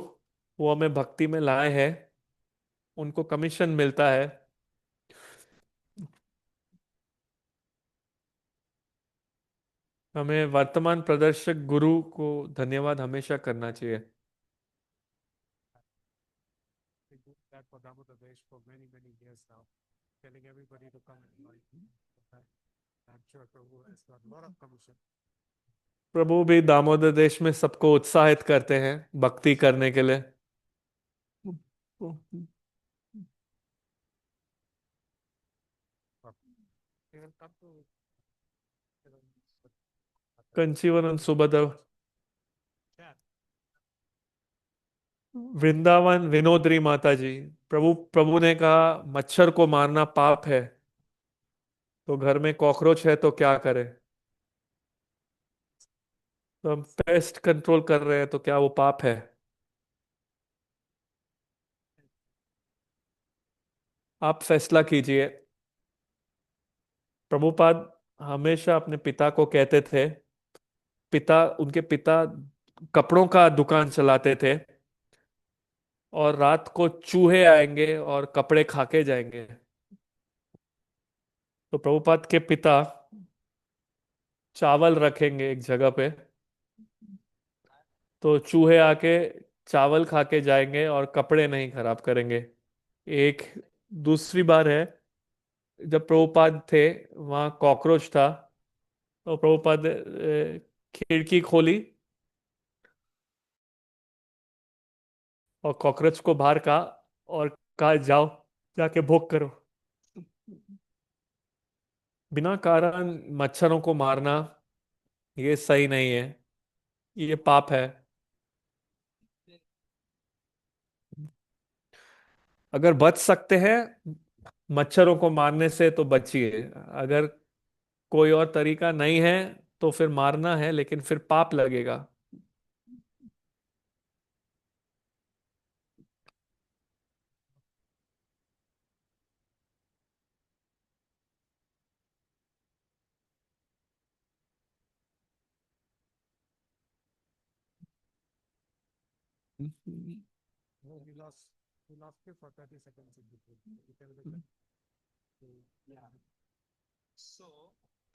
वो हमें भक्ति में लाए हैं, उनको कमीशन मिलता है। हमें वर्तमान प्रदर्शक गुरु को धन्यवाद हमेशा करना चाहिए। प्रभु भी दामोदर देश में सबको उत्साहित करते हैं भक्ति करने के लिए। कंचीवरम सुभद्र वृंदावन विनोदरी माता जी। प्रभु प्रभु ने कहा मच्छर को मारना पाप है, तो घर में कॉकरोच है तो क्या करें? तो हम पेस्ट कंट्रोल कर रहे हैं, तो क्या वो पाप है? आप फैसला कीजिए। प्रभुपाद हमेशा अपने पिता को कहते थे, उनके पिता कपड़ों का दुकान चलाते थे और रात को चूहे आएंगे और कपड़े खा के जाएंगे। तो प्रभुपाद के पिता चावल रखेंगे एक जगह पे, तो चूहे आके चावल खा के जाएंगे और कपड़े नहीं खराब करेंगे। एक दूसरी बार है, जब प्रभुपाद थे वहां कॉकरोच था, तो प्रभुपाद खिड़की खोली और कॉकरोच को बाहर कहा और कहा जाओ जाके भोग करो। बिना कारण मच्छरों को मारना ये सही नहीं है, ये पाप है। अगर बच सकते हैं मच्छरों को मारने से तो बचिए। अगर कोई और तरीका नहीं है तो फिर मारना है, लेकिन फिर पाप लगेगा।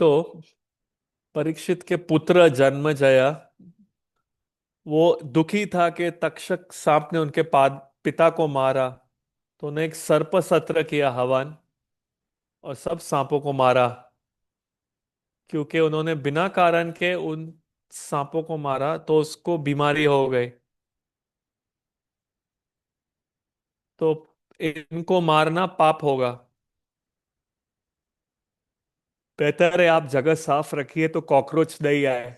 तो परीक्षित के पुत्र जन्मजया वो दुखी था कि तक्षक सांप ने उनके पिता को मारा, तो उन्हें एक सर्प सत्र किया हवन, और सब सांपों को मारा। क्योंकि उन्होंने बिना कारण के उन सांपों को मारा तो उसको बीमारी हो गई। तो इनको मारना पाप होगा। बेहतर है आप जगह साफ रखिए तो कॉकरोच नहीं आए।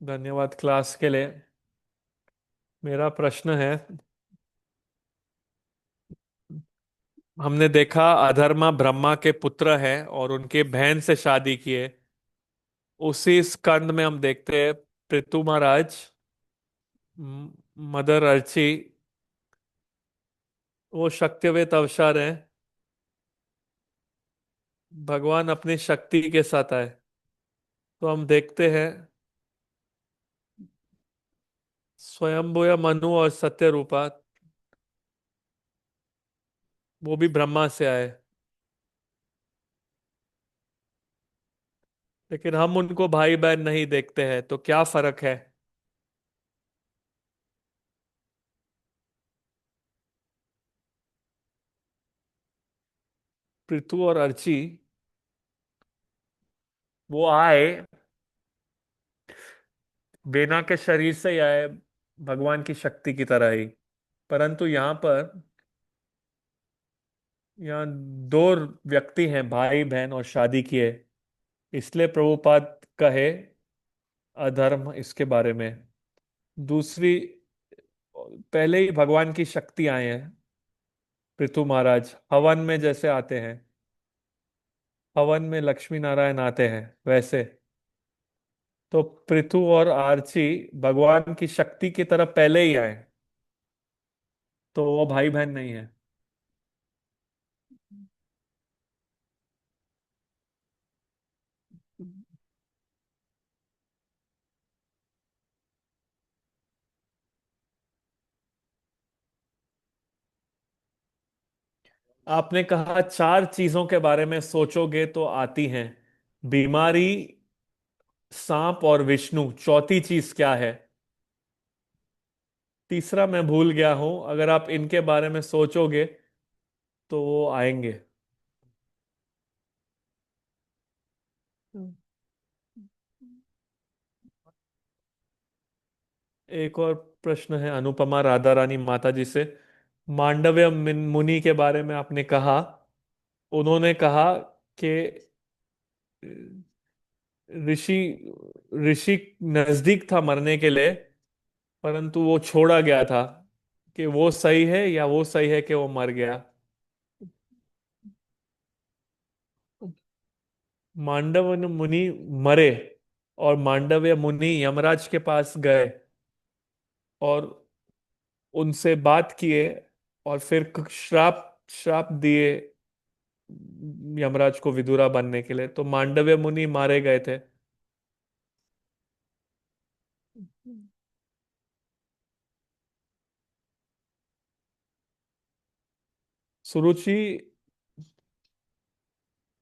धन्यवाद क्लास के लिए। मेरा प्रश्न है, हमने देखा अधर्मा ब्रह्मा के पुत्र हैं और उनके बहन से शादी किए। उसी स्कंद में हम देखते हैं पृथु महाराज, मदर अर्ची, वो शक्तिवेत अवतार हैं। भगवान अपनी शक्ति के साथ आए। तो हम देखते हैं स्वयंभुव मनु और सत्य रूपा, वो भी ब्रह्मा से आए। लेकिन हम उनको भाई बहन नहीं देखते हैं, तो क्या फर्क है? पृथु और अर्ची वो आए, बेना के शरीर से ही आए, भगवान की शक्ति की तरह ही। परंतु यहाँ दो व्यक्ति हैं, भाई बहन और शादी किए। इसलिए प्रभुपाद कहे अधर्म इसके बारे में। दूसरी, पहले ही भगवान की शक्ति आए हैं। पृथु महाराज हवन में जैसे आते हैं, हवन में लक्ष्मी नारायण आते हैं वैसे। तो पृथु और आर्ची भगवान की शक्ति की तरफ पहले ही आए, तो वो भाई बहन नहीं है। आपने कहा चार चीजों के बारे में सोचोगे तो आती हैं, बीमारी, सांप और विष्णु। चौथी चीज क्या है? तीसरा मैं भूल गया हूं, अगर आप इनके बारे में सोचोगे तो वो आएंगे। एक और प्रश्न है अनुपमा राधा रानी माता जी से। मांडव्य मुनि के बारे में आपने कहा, उन्होंने कहा कि ऋषि ऋषि नजदीक था मरने के लिए, परंतु वो छोड़ा गया था। कि वो सही है या वो सही है कि वो मर गया? मांडव मुनि मरे, और मांडव्य मुनि यमराज के पास गए और उनसे बात किए, और फिर श्राप श्राप दिए यमराज को विदुरा बनने के लिए। तो मांडव्य मुनि मारे गए थे। सुरुचि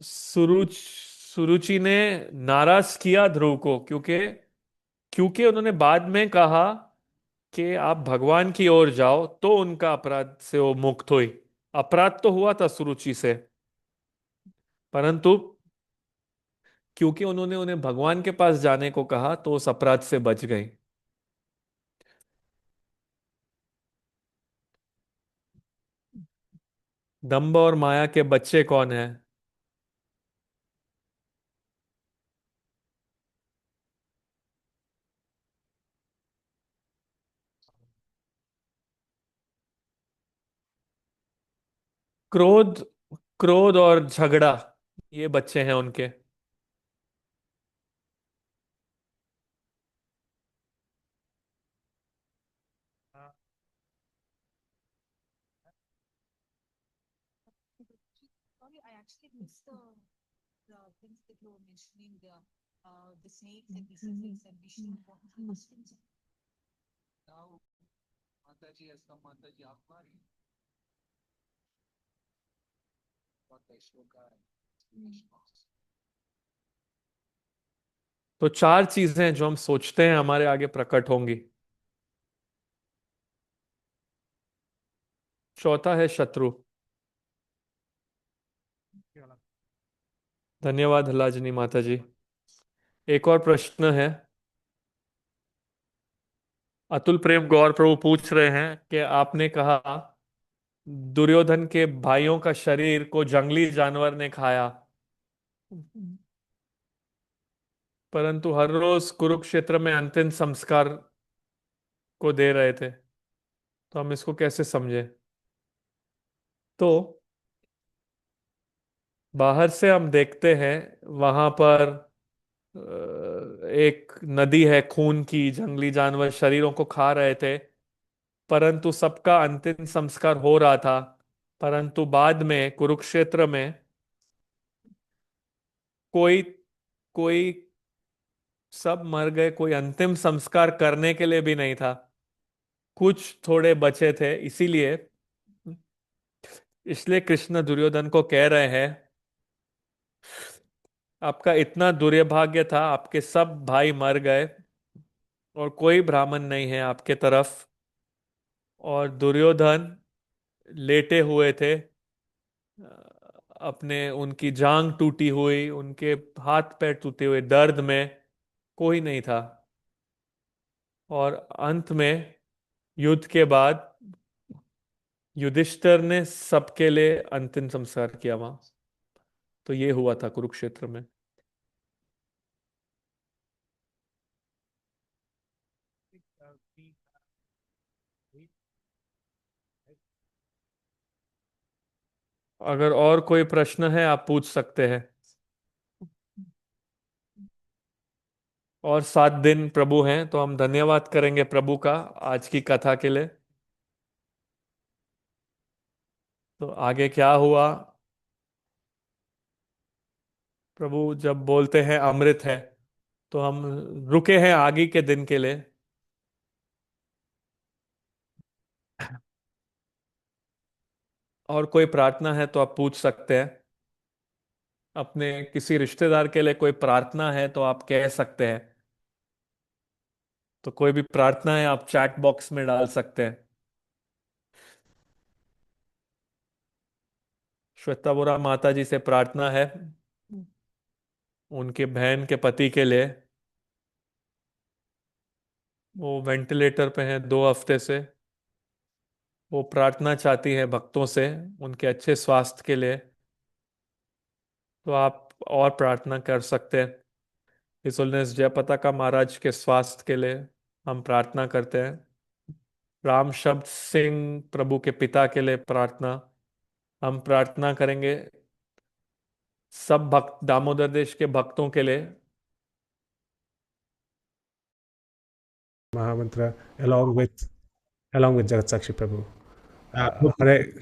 सुरुचि ने नाराज किया ध्रुव को, क्योंकि क्योंकि उन्होंने बाद में कहा कि आप भगवान की ओर जाओ, तो उनका अपराध से वो मुक्त हुई। अपराध तो हुआ था सुरुचि से, परंतु क्योंकि उन्होंने उन्हें भगवान के पास जाने को कहा तो उस अपराध से बच गई। दंभ और माया के बच्चे कौन है? क्रोध, क्रोध और झगड़ा, ये बच्चे हैं उनके। Sorry, I actually missed the things that you were mentioning, the snakes and diseases and Vishnu. What was the last thing? Now, Mataji has come, Mataji Akbari. What the shloka and तो चार चीजें जो हम सोचते हैं हमारे आगे प्रकट होंगी। चौथा है शत्रु। धन्यवाद हलाजनी माता जी। एक और प्रश्न है, अतुल प्रेम गौर प्रभु पूछ रहे हैं कि आपने कहा दुर्योधन के भाइयों का शरीर को जंगली जानवर ने खाया, परंतु हर रोज कुरुक्षेत्र में अंतिम संस्कार को दे रहे थे, तो हम इसको कैसे समझे? तो बाहर से हम देखते हैं वहां पर एक नदी है खून की, जंगली जानवर शरीरों को खा रहे थे, परंतु सबका अंतिम संस्कार हो रहा था। परंतु बाद में कुरुक्षेत्र में कोई कोई सब मर गए, कोई अंतिम संस्कार करने के लिए भी नहीं था, कुछ थोड़े बचे थे। इसीलिए इसलिए कृष्ण दुर्योधन को कह रहे हैं आपका इतना दुर्भाग्य था, आपके सब भाई मर गए और कोई ब्राह्मण नहीं है आपके तरफ, और दुर्योधन लेटे हुए थे, अपने उनकी जांग टूटी हुई, उनके हाथ पैर टूटे हुए, दर्द में कोई नहीं था। और अंत में युद्ध के बाद युधिष्ठिर ने सबके लिए अंतिम संस्कार किया वहां। तो ये हुआ था कुरुक्षेत्र में। अगर और कोई प्रश्न है आप पूछ सकते हैं। और 7 दिन प्रभु हैं, तो हम धन्यवाद करेंगे प्रभु का आज की कथा के लिए। तो आगे क्या हुआ, प्रभु जब बोलते हैं अमृत है, तो हम रुके हैं आगे के दिन के लिए। और कोई प्रार्थना है तो आप पूछ सकते हैं। अपने किसी रिश्तेदार के लिए कोई प्रार्थना है तो आप कह सकते हैं। तो कोई भी प्रार्थना है आप चैट बॉक्स में डाल सकते हैं। श्वेता बोरा माता जी से प्रार्थना है उनके बहन के पति के लिए, वो वेंटिलेटर पे हैं 2 हफ्ते से। वो प्रार्थना चाहती है भक्तों से उनके अच्छे स्वास्थ्य के लिए। तो आप और प्रार्थना कर सकते हैं। हिज होलीनेस जयपताका महाराज के स्वास्थ्य के लिए हम प्रार्थना करते हैं। राम शब्द सिंह प्रभु के पिता के लिए प्रार्थना हम प्रार्थना करेंगे। सब भक्त दामोदर देश के भक्तों के लिए Mahamantra along with Jagat Sakshi Prabhu. Hare